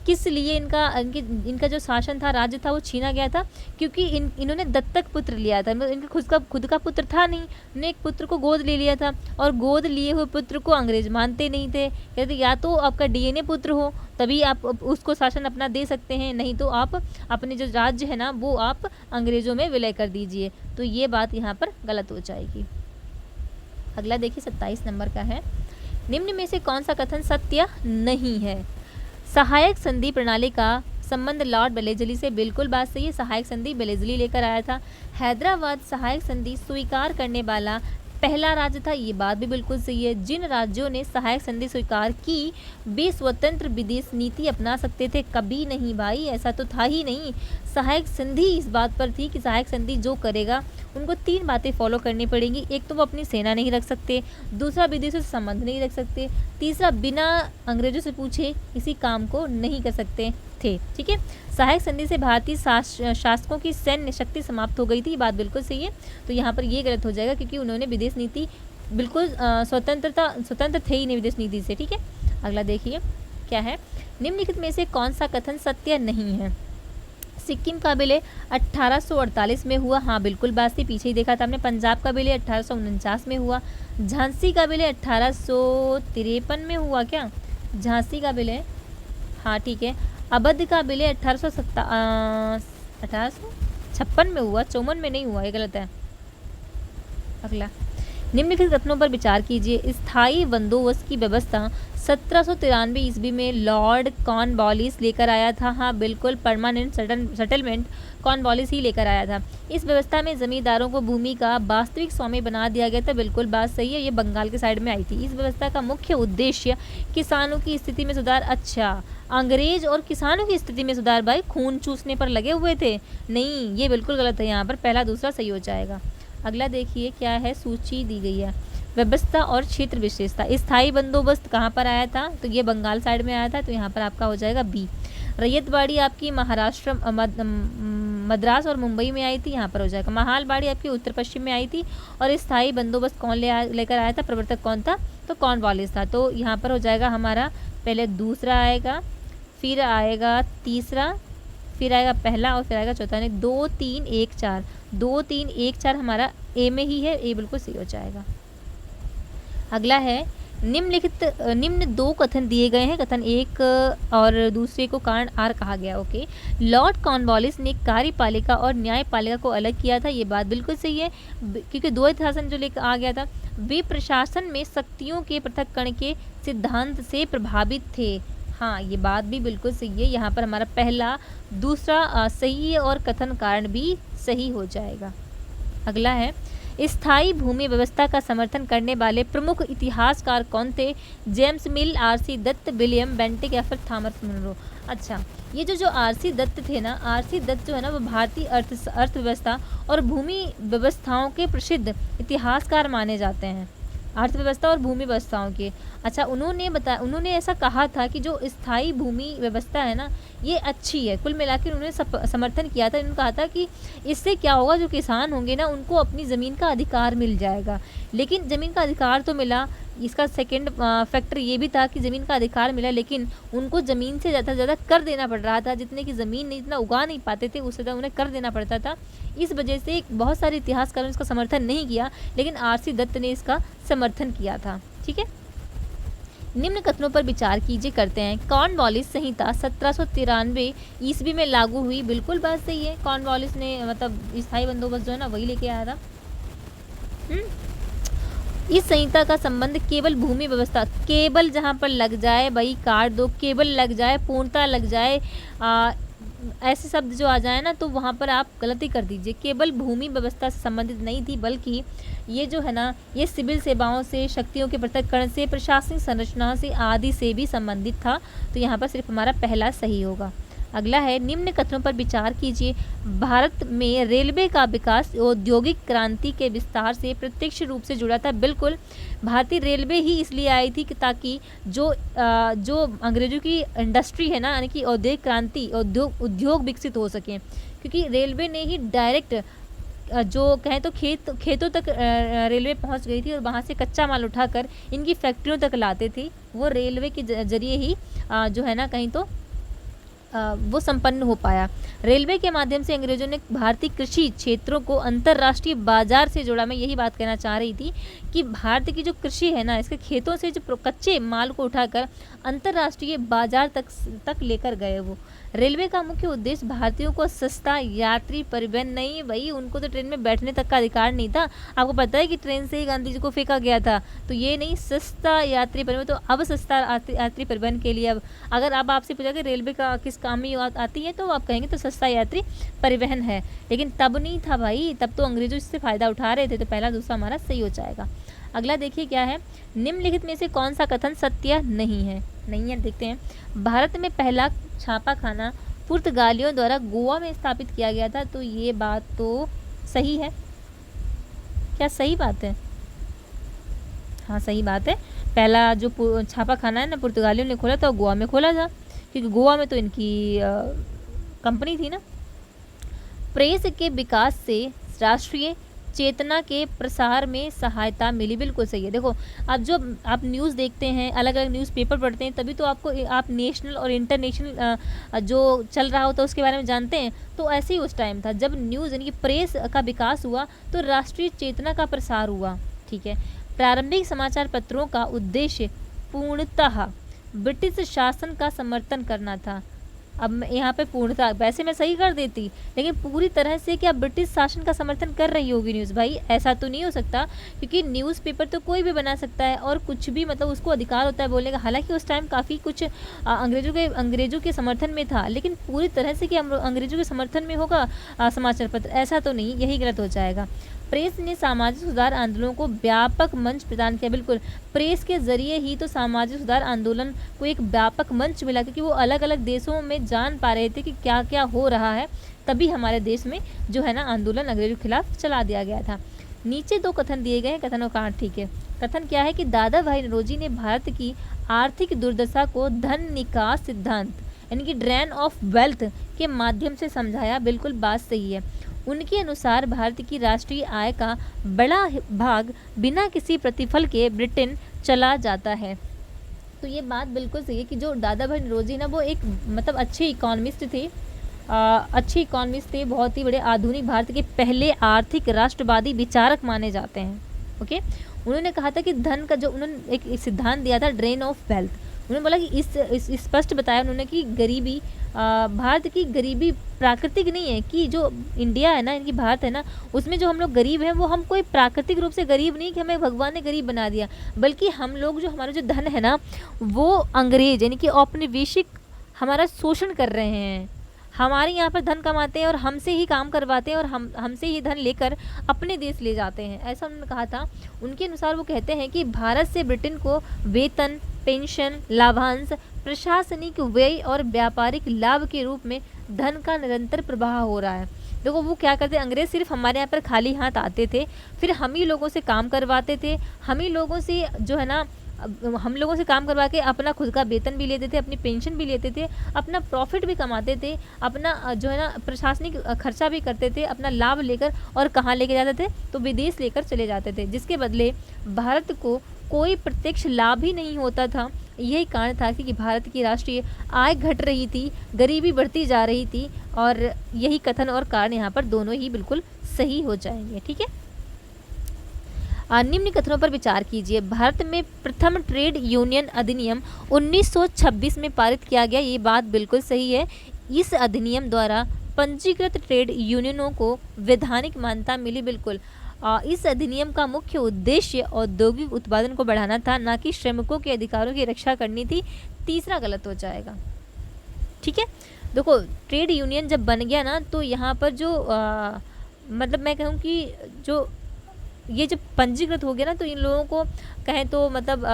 किस लिए इनका जो शासन था, राज्य था, वो छीना गया था क्योंकि इन्होंने दत्तक पुत्र लिया था। मतलब इनका खुद का पुत्र था नहीं, इन्होंने एक पुत्र को गोद ले लिया था और गोद लिए हुए पुत्र को अंग्रेज मानते नहीं थे। कहते या तो आपका डीएनए पुत्र हो तभी आप उसको शासन अपना दे सकते हैं, नहीं तो आप अपने जो राज्य है ना वो आप अंग्रेजों में विलय कर दीजिए। तो ये बात यहाँ पर गलत हो जाएगी। अगला देखिए 27 नंबर का है, निम्न में से कौन सा कथन सत्य नहीं है। सहायक संधि प्रणाली का संबंध लॉर्ड बेलेजली से, बिल्कुल बात सही है। सहायक संधि बेलेजली लेकर आया था। हैदराबाद सहायक संधि स्वीकार करने वाला पहला राज्य था, ये बात भी बिल्कुल सही है। जिन राज्यों ने सहायक संधि स्वीकार की वे स्वतंत्र विदेश नीति अपना सकते थे, कभी नहीं भाई, ऐसा तो था ही नहीं। सहायक संधि इस बात पर थी कि सहायक संधि जो करेगा उनको 3 बातें फॉलो करनी पड़ेंगी। एक तो वो अपनी सेना नहीं रख सकते, दूसरा विदेशों से संबंध नहीं रख सकते, तीसरा बिना अंग्रेजों से पूछे किसी काम को नहीं कर सकते थे। ठीक है, सहायक संधि से भारतीय शासकों की सैन्य शक्ति समाप्त हो गई थी, ये बात बिल्कुल सही है। तो यहाँ पर ये गलत हो जाएगा क्योंकि उन्होंने विदेश नीति बिल्कुल स्वतंत्र थे ही नहीं विदेश नीति से। ठीक है, अगला देखिए क्या है, निम्नलिखित में से कौन सा कथन सत्य नहीं है। सिक्किम का विलय 1848 में हुआ, हाँ बिल्कुल बात थी, पीछे ही देखा था हमने। पंजाब का विलय 1849 में हुआ। झांसी का विलय 1853 में हुआ क्या? झांसी का विलय, हाँ ठीक है। अवध का विलय 1856 में हुआ, 54 में नहीं हुआ, ये गलत है। अगला, निम्नलिखित कथनों पर विचार कीजिए। स्थायी बंदोबस्त की व्यवस्था 1793 ईस्वी में लॉर्ड कॉर्नवालिस लेकर आया था, हाँ बिल्कुल, परमानेंट सेटलमेंट कॉर्नवालिस ही लेकर आया था। इस व्यवस्था में जमींदारों को भूमि का वास्तविक स्वामी बना दिया गया था, बिल्कुल बात सही है, ये बंगाल के साइड में आई थी। इस व्यवस्था का मुख्य उद्देश्य किसानों की स्थिति में सुधार। अच्छा, अंग्रेज और किसानों की स्थिति में सुधार, भाई खून चूसने पर लगे हुए थे? नहीं, ये बिल्कुल गलत है, यहाँ पर पहला दूसरा सही हो जाएगा। अगला देखिए क्या है, सूची दी गई है। व्यवस्था और क्षेत्र विशेषता। स्थायी बंदोबस्त कहाँ पर आया था? तो ये बंगाल साइड में आया था, तो यहाँ पर आपका हो जाएगा बी। रैयतबाड़ी आपकी महाराष्ट्र, मद्रास और मुंबई में आई थी, यहाँ पर हो जाएगा। महालबाड़ी आपकी उत्तर पश्चिम में आई थी। और स्थायी बंदोबस्त कौन लेकर आया था, प्रवर्तक कौन था? तो कॉर्नवालिस था। तो यहाँ पर हो जाएगा हमारा पहले दूसरा आएगा, फिर आएगा तीसरा, फिर आएगा पहला और फिर आएगा चौथा। यानी 2 3 1 4, 2 3 1 4 हमारा ए में ही है, ए बिल्कुल सही हो जाएगा। अगला है, निम्न 2 कथन दिए गए हैं, कथन 1 और दूसरे को कारण आर कहा गया। ओके, लॉर्ड कॉर्नवालिस ने कार्यपालिका और न्यायपालिका को अलग किया था, ये बात बिल्कुल सही है क्योंकि द्वैत शासन जो लेकर आ गया था, वे प्रशासन में शक्तियों के पृथक्करण के सिद्धांत से प्रभावित थे। हाँ, ये बात भी बिल्कुल सही है, यहाँ पर हमारा पहला दूसरा सही है और कथन कारण भी सही हो जाएगा। अगला है, स्थायी भूमि व्यवस्था का समर्थन करने वाले प्रमुख इतिहासकार कौन थे? James Mill, RC Dutt, William Bentinck या फिर थॉमस मुनरो। अच्छा, ये जो आरसी दत्त थे ना, आरसी दत्त जो है ना वो भारतीय अर्थव्यवस्था और भूमि व्यवस्थाओं के प्रसिद्ध इतिहासकार माने जाते हैं, अर्थव्यवस्था और भूमि व्यवस्थाओं के। अच्छा, उन्होंने ऐसा कहा था कि जो स्थायी भूमि व्यवस्था है ना ये अच्छी है, कुल मिलाकर उन्होंने समर्थन किया था। उन्होंने कहा था कि इससे क्या होगा, जो किसान होंगे ना उनको अपनी ज़मीन का अधिकार मिल जाएगा। लेकिन ज़मीन का अधिकार तो मिला, इसका सेकंड फैक्टर ये भी था कि ज़मीन का अधिकार मिला लेकिन उनको ज़मीन से ज़्यादा से ज़्यादा कर देना पड़ रहा था, जितने की ज़मीन इतना उगा नहीं पाते थे उससे ज़्यादा उन्हें कर देना पड़ता था। इस वजह से बहुत सारे इतिहासकारों ने इसका समर्थन नहीं किया, लेकिन आरसी दत्त ने इसका समर्थन किया था। ठीक है, निम्न कथनों पर विचार कीजिए करते हैं। कॉर्नवालिस संहिता 1793 ईस्वी में लागू हुई, बिल्कुल बात सही है। कॉर्नवालिस ने मतलब स्थायी बंदोबस्त जो है ना वही लेके आया था। इस संहिता का संबंध केवल भूमि व्यवस्था, केवल जहाँ पर लग जाए भाई काट दो, केवल लग जाए, पूर्णता लग जाए, ऐसे शब्द जो आ जाए ना तो वहाँ पर आप गलती कर दीजिए। केवल भूमि व्यवस्था से संबंधित नहीं थी, बल्कि ये जो है ना, ये सिविल सेवाओं से, शक्तियों के पृथक्करण से, प्रशासनिक संरचना से आदि से भी संबंधित था। तो यहाँ पर सिर्फ हमारा पहला सही होगा। अगला है, निम्न कथनों पर विचार कीजिए। भारत में रेलवे का विकास औद्योगिक क्रांति के विस्तार से प्रत्यक्ष रूप से जुड़ा था। बिल्कुल, भारतीय रेलवे ही इसलिए आई थी कि ताकि जो अंग्रेजों की इंडस्ट्री है ना, यानी कि औद्योगिक क्रांति, उद्योग विकसित हो सके, क्योंकि रेलवे ने ही डायरेक्ट जो कहें तो खेतों तक रेलवे पहुंच गई थी और वहां से कच्चा माल उठाकर इनकी फैक्ट्रियों तक लाते थे। वो रेलवे के जरिए ही जो है ना, कहीं तो वो संपन्न हो पाया। रेलवे के माध्यम से अंग्रेजों ने भारतीय कृषि क्षेत्रों को अंतर्राष्ट्रीय बाजार से जोड़ा। मैं यही बात कहना चाह रही थी कि भारत की जो कृषि है ना, इसके खेतों से जो कच्चे माल को उठाकर अंतर्राष्ट्रीय बाजार तक लेकर गए। वो रेलवे का मुख्य उद्देश्य भारतीयों को सस्ता यात्री परिवहन, नहीं भाई, उनको तो ट्रेन में बैठने तक का अधिकार नहीं था। आपको पता है कि ट्रेन से ही गांधी जी को फेंका गया था। तो ये नहीं, सस्ता यात्री परिवहन। तो अब सस्ता यात्री परिवहन के लिए अब अगर अब आपसे पूछा कि रेलवे का किस काम में आती है, तो आप कहेंगे तो सस्ता यात्री परिवहन है। लेकिन तब नहीं था भाई, तब तो अंग्रेजों इससे फ़ायदा उठा रहे थे। तो पहला दूसरा हमारा सही हो जाएगा। अगला देखिए क्या है, निम्नलिखित में से कौन सा कथन सत्य नहीं है। नहीं है, देखते हैं। भारत में पहला छापा खाना पुर्तगालियों द्वारा गोवा में स्थापित किया गया था। तो ये बात तो सही है। क्या सही बात है? हाँ, सही बात है। पहला जो छापा खाना है ना, पुर्तगालियों ने खोला था, गोवा में खोला था, क्योंकि गोवा में तो इनकी कंपनी थी ना। प्रेस के विकास से राष्ट्रीय चेतना के प्रसार में सहायता मिली। बिल्कुल सही है। देखो, अब जो आप न्यूज़ देखते हैं, अलग अलग न्यूज़पेपर पढ़ते हैं, तभी तो आपको आप नेशनल और इंटरनेशनल जो चल रहा होता है उसके बारे में जानते हैं। तो ऐसे ही उस टाइम था जब न्यूज़ यानी कि प्रेस का विकास हुआ तो राष्ट्रीय चेतना का प्रसार हुआ। ठीक है। प्रारंभिक समाचार पत्रों का उद्देश्य पूर्णतः ब्रिटिश शासन का समर्थन करना था। अब यहाँ पे पूर्णतः, वैसे मैं सही कर देती, लेकिन पूरी तरह से क्या ब्रिटिश शासन का समर्थन कर रही होगी न्यूज़? भाई ऐसा तो नहीं हो सकता, क्योंकि न्यूज़पेपर तो कोई भी बना सकता है और कुछ भी, मतलब उसको अधिकार होता है बोलने का। हालांकि उस टाइम काफ़ी कुछ अंग्रेजों के समर्थन में था, लेकिन पूरी तरह से क्या अंग्रेजों के समर्थन में होगा समाचार पत्र? ऐसा तो नहीं, यही गलत हो जाएगा। प्रेस ने सामाजिक सुधार आंदोलनों को व्यापक मंच प्रदान किया। बिल्कुल, प्रेस के जरिए ही तो सामाजिक सुधार आंदोलन को एक व्यापक मंच मिला, क्योंकि वो अलग अलग देशों में जान पा रहे थे कि क्या क्या हो रहा है। तभी हमारे देश में जो है ना आंदोलन अंग्रेजों के खिलाफ चला दिया गया था। नीचे दो कथन दिए गए हैं, कथनों का अर्थ ठीक है। कथन क्या है कि दादा भाई नौरोजी ने भारत की आर्थिक दुर्दशा को धन निकास सिद्धांत यानी कि ड्रेन ऑफ वेल्थ के माध्यम से समझाया। बिल्कुल बात सही है। उनके अनुसार भारत की राष्ट्रीय आय का बड़ा भाग बिना किसी प्रतिफल के ब्रिटेन चला जाता है। तो ये बात बिल्कुल सही है कि जो दादा भाई नौरोजी ना, वो एक मतलब अच्छे इकोनॉमिस्ट थे, बहुत ही बड़े आधुनिक भारत के पहले आर्थिक राष्ट्रवादी विचारक माने जाते हैं। ओके, उन्होंने कहा था कि धन का जो उन्होंने एक सिद्धांत दिया था, ड्रेन ऑफ वेल्थ। उन्होंने बोला कि इस स्पष्ट बताया उन्होंने कि गरीबी, भारत की गरीबी प्राकृतिक नहीं है, कि जो इंडिया है ना, इनकी भारत है ना, उसमें जो हम लोग गरीब हैं वो हम कोई प्राकृतिक रूप से गरीब नहीं कि हमें भगवान ने गरीब बना दिया, बल्कि हम लोग जो हमारा जो धन है ना, वो अंग्रेज यानी कि औपनिवेशिक हमारा शोषण कर रहे हैं। हमारे यहाँ पर धन कमाते हैं और हमसे ही काम करवाते हैं और हमसे ही धन लेकर अपने देश ले जाते हैं, ऐसा उन्होंने कहा था। उनके अनुसार वो कहते हैं कि भारत से ब्रिटेन को वेतन, पेंशन, लाभांश, प्रशासनिक व्यय और व्यापारिक लाभ के रूप में धन का निरंतर प्रवाह हो रहा है। देखो, वो क्या करते, अंग्रेज सिर्फ हमारे यहाँ पर खाली हाथ आते थे, फिर हम ही लोगों से काम करवाते थे, हम ही लोगों से जो है ना, हम लोगों से काम करवा के अपना खुद का वेतन भी लेते थे, अपनी पेंशन भी लेते थे, अपना प्रॉफिट भी कमाते थे, अपना जो है ना प्रशासनिक खर्चा भी करते थे, अपना लाभ लेकर, और कहाँ लेके जाते थे, तो विदेश लेकर चले जाते थे, जिसके बदले भारत को कोई प्रत्यक्ष लाभ ही नहीं होता था। यही कारण था कि भारत की राष्ट्रीय आय घट रही थी, गरीबी बढ़ती जा रही थी, और यही कथन और कारण यहाँ पर दोनों ही बिल्कुल सही हो जाएंगे। ठीक है, निम्न कथनों पर विचार कीजिए। भारत में प्रथम ट्रेड यूनियन अधिनियम 1926 में पारित किया गया। ये बात बिल्कुल सही है। इस अधिनियम द्वारा पंजीकृत ट्रेड यूनियनों को वैधानिक मान्यता मिली। बिल्कुल, इस अधिनियम का मुख्य उद्देश्य औद्योगिक उत्पादन को बढ़ाना था, ना कि श्रमिकों के अधिकारों की रक्षा करनी थी। तीसरा गलत हो जाएगा। ठीक है, देखो ट्रेड यूनियन जब बन गया ना, तो यहाँ पर जो मतलब मैं कहूँ कि जो ये जब पंजीकृत हो गया ना, तो इन लोगों को कहें तो मतलब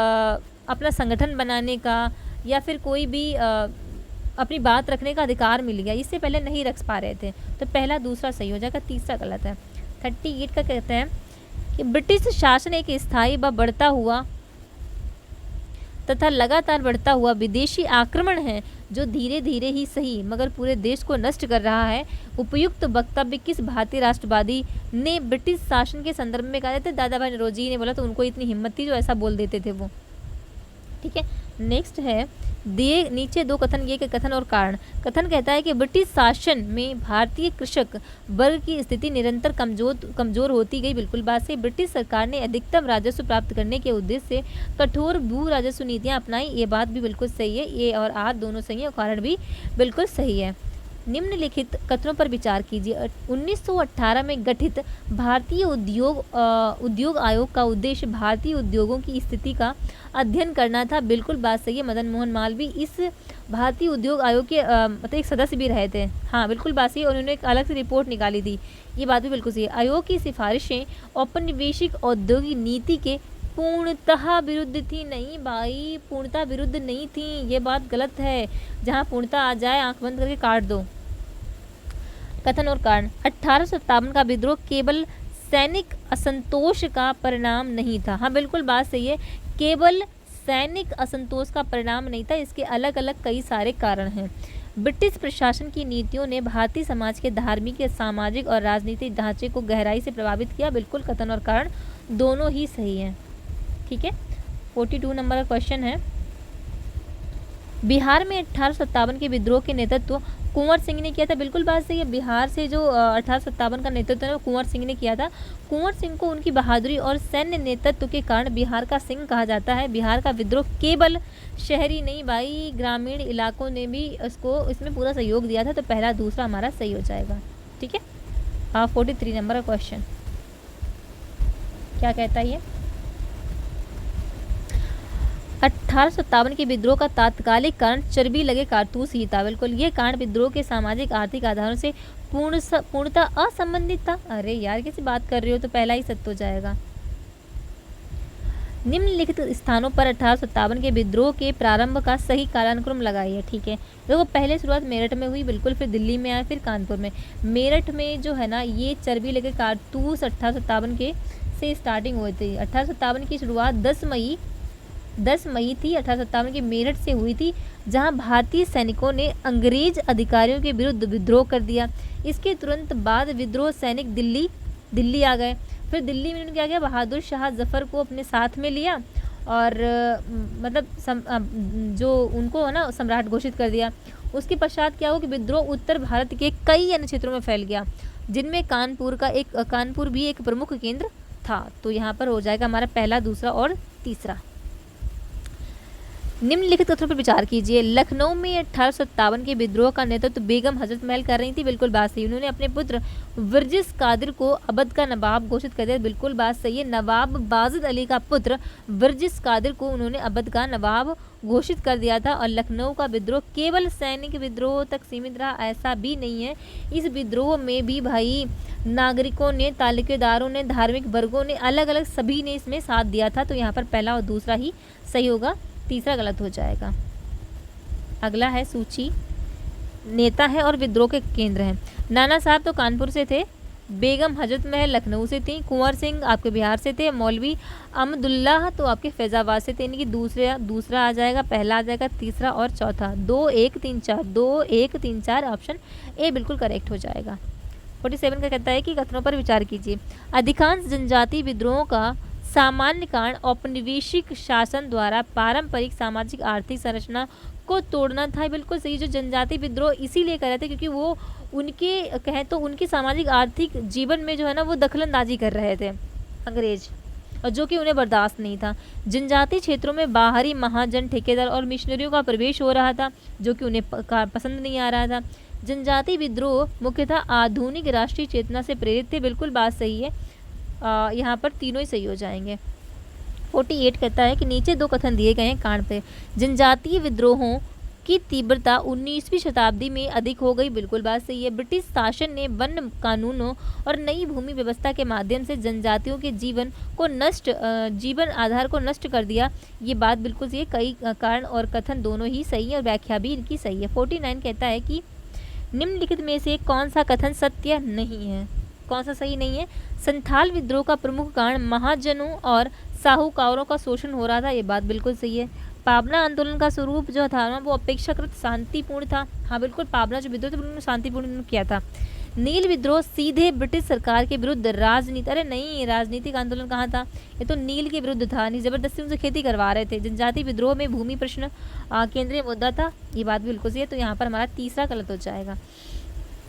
अपना संगठन बनाने का या फिर कोई भी अपनी बात रखने का अधिकार मिल गया। इससे पहले नहीं रख पा रहे थे। तो पहला दूसरा सही हो जाएगा, तीसरा गलत है। 38 का कहते हैं कि ब्रिटिश शासन एक स्थायी व बढ़ता हुआ तथा लगातार बढ़ता हुआ विदेशी आक्रमण है, जो धीरे धीरे ही सही मगर पूरे देश को नष्ट कर रहा है। उपयुक्त वक्तव्य किस भारतीय राष्ट्रवादी ने ब्रिटिश शासन के संदर्भ में कहा था? दादा भाई नौरोजी ने बोला, तो उनको इतनी हिम्मत थी जो ऐसा बोल देते थे वो। ठीक है, नेक्स्ट है दिए नीचे दो कथन, ये के कथन और कारण। कथन कहता है कि ब्रिटिश शासन में भारतीय कृषक वर्ग की स्थिति निरंतर कमजोर होती गई। बिल्कुल बात सही। ब्रिटिश सरकार ने अधिकतम राजस्व प्राप्त करने के उद्देश्य से कठोर भू राजस्व नीतियां अपनाई। ये बात भी बिल्कुल सही है, ए और आर दोनों सही है और कारण भी बिल्कुल सही है। निम्नलिखित कथनों पर विचार कीजिए। 1918 में गठित भारतीय उद्योग आयोग का उद्देश्य भारतीय उद्योगों की स्थिति का अध्ययन करना था। बिल्कुल बात सही है। मदन मोहन मालवीय इस भारतीय उद्योग आयोग के मतलब एक सदस्य भी रहे थे। हाँ बिल्कुल बात सही है। उन्होंने एक अलग से रिपोर्ट निकाली थी, ये बात भी बिल्कुल सही है। आयोग की सिफारिशें औपनिवेशिक औद्योगिक नीति के पूर्णतः विरुद्ध थी। नहीं भाई, पूर्णतः विरुद्ध नहीं थी, ये बात गलत है। जहाँ पूर्णतः आ जाए आंख बंद करके काट दो। कथन और कारण। 1857 का विद्रोह केवल सैनिक असंतोष का परिणाम नहीं था। हाँ बिल्कुल बात सही है, केवल सैनिक असंतोष का परिणाम नहीं था, इसके अलग अलग कई सारे कारण हैं। ब्रिटिश प्रशासन की नीतियों ने भारतीय समाज के धार्मिक, सामाजिक और राजनीतिक ढांचे को गहराई से प्रभावित किया। बिल्कुल कथन और कारण दोनों ही सही हैं। ठीक है, 42 नंबर का क्वेश्चन है। बिहार में 1857 के विद्रोह के नेतृत्व कुंवर सिंह ने किया था। बिल्कुल बात सही है। बिहार से जो 1857 का नेतृत्व है वो कुंवर सिंह ने किया था। कुंवर सिंह को उनकी बहादुरी और सैन्य नेतृत्व के कारण बिहार का सिंह कहा जाता है। बिहार का विद्रोह केवल शहरी नहीं भाई, ग्रामीण इलाकों ने भी इसमें पूरा सहयोग दिया था। तो पहला दूसरा हमारा सही हो जाएगा। ठीक है, 43 नंबर का क्वेश्चन क्या कहता है ये? 1857 के विद्रोह का तात्कालिक कारण चर्बी लगे कारतूस ही था। बिल्कुल, ये कारण विद्रोह के सामाजिक आर्थिक आधारों से पूर्णतः असंबंधित था। अरे यार कैसी बात कर रही हो, तो पहला ही सत्य हो जाएगा। निम्नलिखित स्थानों पर 1857 के विद्रोह के प्रारंभ का सही कालानुक्रम लगाइए। ठीक है, देखो पहले शुरुआत मेरठ में हुई, बिल्कुल, फिर दिल्ली में आया, फिर कानपुर में। मेरठ में जो है ना, ये चर्बी लगे कारतूस 1857 के से स्टार्टिंग हुई थी। 1857 की शुरुआत 10 मई थी 1857 की मेरठ से हुई थी, जहां भारतीय सैनिकों ने अंग्रेज अधिकारियों के विरुद्ध विद्रोह कर दिया। इसके तुरंत बाद विद्रोह सैनिक दिल्ली आ गए। फिर दिल्ली में उन्होंने क्या किया, बहादुर शाह जफर को अपने साथ में लिया और मतलब जो उनको है ना सम्राट घोषित कर दिया। उसके पश्चात क्या हुआ कि विद्रोह उत्तर भारत के कई अन्य क्षेत्रों में फैल गया, जिनमें कानपुर भी एक प्रमुख केंद्र था। तो यहाँ पर हो जाएगा हमारा पहला, दूसरा और तीसरा। निम्नलिखित कथनों पर विचार कीजिए। लखनऊ में 1857 के विद्रोह का नेतृत्व बेगम हजरत महल कर रही थी। बिल्कुल बात सही। उन्होंने अपने पुत्र वर्जिस कादिर को अवध का नवाब घोषित कर दिया। बिल्कुल बात सही है। नवाब बाजिद अली का पुत्र वर्जिस कादिर को उन्होंने अवध का नवाब घोषित कर दिया था। और लखनऊ का विद्रोह केवल सैनिक विद्रोह तक सीमित रहा, ऐसा भी नहीं है। इस विद्रोह में भी भाई नागरिकों ने, तालुकेदारों ने, धार्मिक वर्गों ने, अलग अलग सभी ने इसमें साथ दिया था। तो यहाँ पर पहला और दूसरा ही सही होगा, तीसरा गलत हो जाएगा। अगला है सूची, नेता है और विद्रोह के केंद्र हैं। नाना साहब तो कानपुर से थे, बेगम हजरत महल लखनऊ से थी, कुंवर सिंह आपके बिहार से थे, मौलवी अहमदुल्लाह तो आपके फैज़ाबाद से थे। इनकी दूसरा आ जाएगा, पहला आ जाएगा, तीसरा और चौथा। 2 1 3 4 2 1 3 4 ऑप्शन ए बिल्कुल करेक्ट हो जाएगा। 47 का कहता है कि कथनों पर विचार कीजिए। अधिकांश जनजातीय विद्रोहों का सामान्य कारण औपनिवेशिक शासन द्वारा पारंपरिक सामाजिक आर्थिक संरचना को तोड़ना था। बिल्कुल सही। जो जनजातीय विद्रोह इसीलिए कर रहे थे क्योंकि वो उनके कहें तो उनके सामाजिक आर्थिक जीवन में जो है ना वो दखलंदाजी कर रहे थे अंग्रेज, और जो कि उन्हें बर्दाश्त नहीं था। जनजातीय क्षेत्रों में बाहरी महाजन, ठेकेदार और मिशनरियों का प्रवेश हो रहा था, जो कि उन्हें पसंद नहीं आ रहा था। जनजातीय विद्रोह मुख्यतः आधुनिक राष्ट्रीय चेतना से प्रेरित थे। बिल्कुल बात सही है। यहाँ पर तीनों ही सही हो जाएंगे। 48 कहता है कि नीचे दो कथन दिए गए हैं कारण पे। जनजातीय विद्रोहों की तीव्रता 19वीं शताब्दी में अधिक हो गई। बिल्कुल बात सही है। ब्रिटिश शासन ने वन कानूनों और नई भूमि व्यवस्था के माध्यम से जनजातियों के जीवन आधार को नष्ट कर दिया। ये बात बिल्कुल सही है। कई कारण और कथन दोनों ही सही है और व्याख्या भी इनकी सही है। 49 कहता है कि निम्नलिखित में से कौन सा कथन सत्य नहीं है? कौन सा सही नहीं है? संथाल विद्रोह का प्रमुख कारण महाजनों और साहूकारों का शोषण हो रहा था। ये बात बिल्कुल सही है। पाबना आंदोलन का स्वरूप जो था ना वो अपेक्षाकृत शांतिपूर्ण था। हाँ बिल्कुल, पाबना जो विद्रोह था उन्होंने शांतिपूर्ण किया था। नील विद्रोह सीधे ब्रिटिश सरकार के विरुद्ध राजनीति, अरे नहीं, राजनीतिक आंदोलन कहाँ था? ये तो नील के विरुद्ध था। नहीं, जबरदस्ती उनसे खेती करवा रहे थे। जनजाति विद्रोह में भूमि प्रश्न केंद्रीय मुद्दा था। ये बात बिल्कुल सही है। तो यहाँ पर हमारा तीसरा गलत हो जाएगा।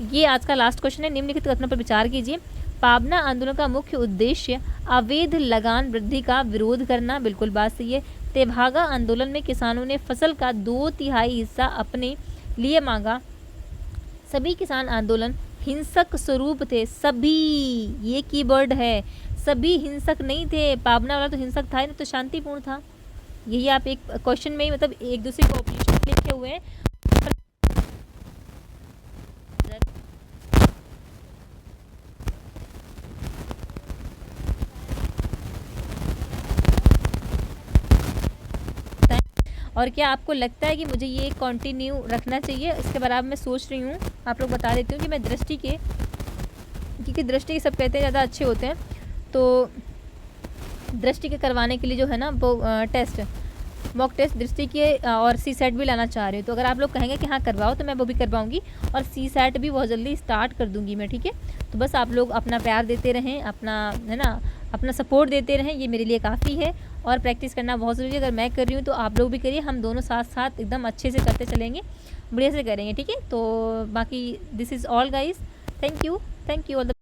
ये आज का लास्ट क्वेश्चन है। निम्नलिखित कथनों पर विचार कीजिए। पाबना आंदोलन का मुख्य उद्देश्य अवैध लगान वृद्धि का विरोध करना। बिल्कुल बात सही है। तेभागा आंदोलन में किसानों ने फसल का 2/3 हिस्सा अपने लिए मांगा। सभी किसान आंदोलन हिंसक स्वरूप थे। सभी, ये कीवर्ड है, सभी हिंसक नहीं थे। पाबना वाला तो हिंसक था ही नहीं, तो शांतिपूर्ण था। यही आप एक क्वेश्चन में ही मतलब एक दूसरे को ऑपोजिशन लिखे हुए हैं। और क्या आपको लगता है कि मुझे ये कंटिन्यू रखना चाहिए? इसके बारे में मैं सोच रही हूँ। आप लोग बता देती हूँ कि मैं दृष्टि के, क्योंकि दृष्टि के सब कहते हैं ज़्यादा अच्छे होते हैं, तो दृष्टि के करवाने के लिए जो है ना वो टेस्ट, मॉक टेस्ट दृष्टि के और सी सेट भी लाना चाह रही हूँ। तो अगर आप लोग कहेंगे कि हाँ करवाओ तो मैं वो भी करवाऊँगी और सी सेट भी बहुत जल्दी स्टार्ट कर दूँगी मैं, ठीक है। तो बस आप लोग अपना प्यार देते रहें, अपना है ना अपना सपोर्ट देते रहें, ये मेरे लिए काफ़ी है। और प्रैक्टिस करना बहुत ज़रूरी है। अगर मैं कर रही हूँ तो आप लोग भी करिए। हम दोनों साथ साथ एकदम अच्छे से करते चलेंगे, बढ़िया से करेंगे, ठीक है। तो बाकी this is all guys. Thank you all the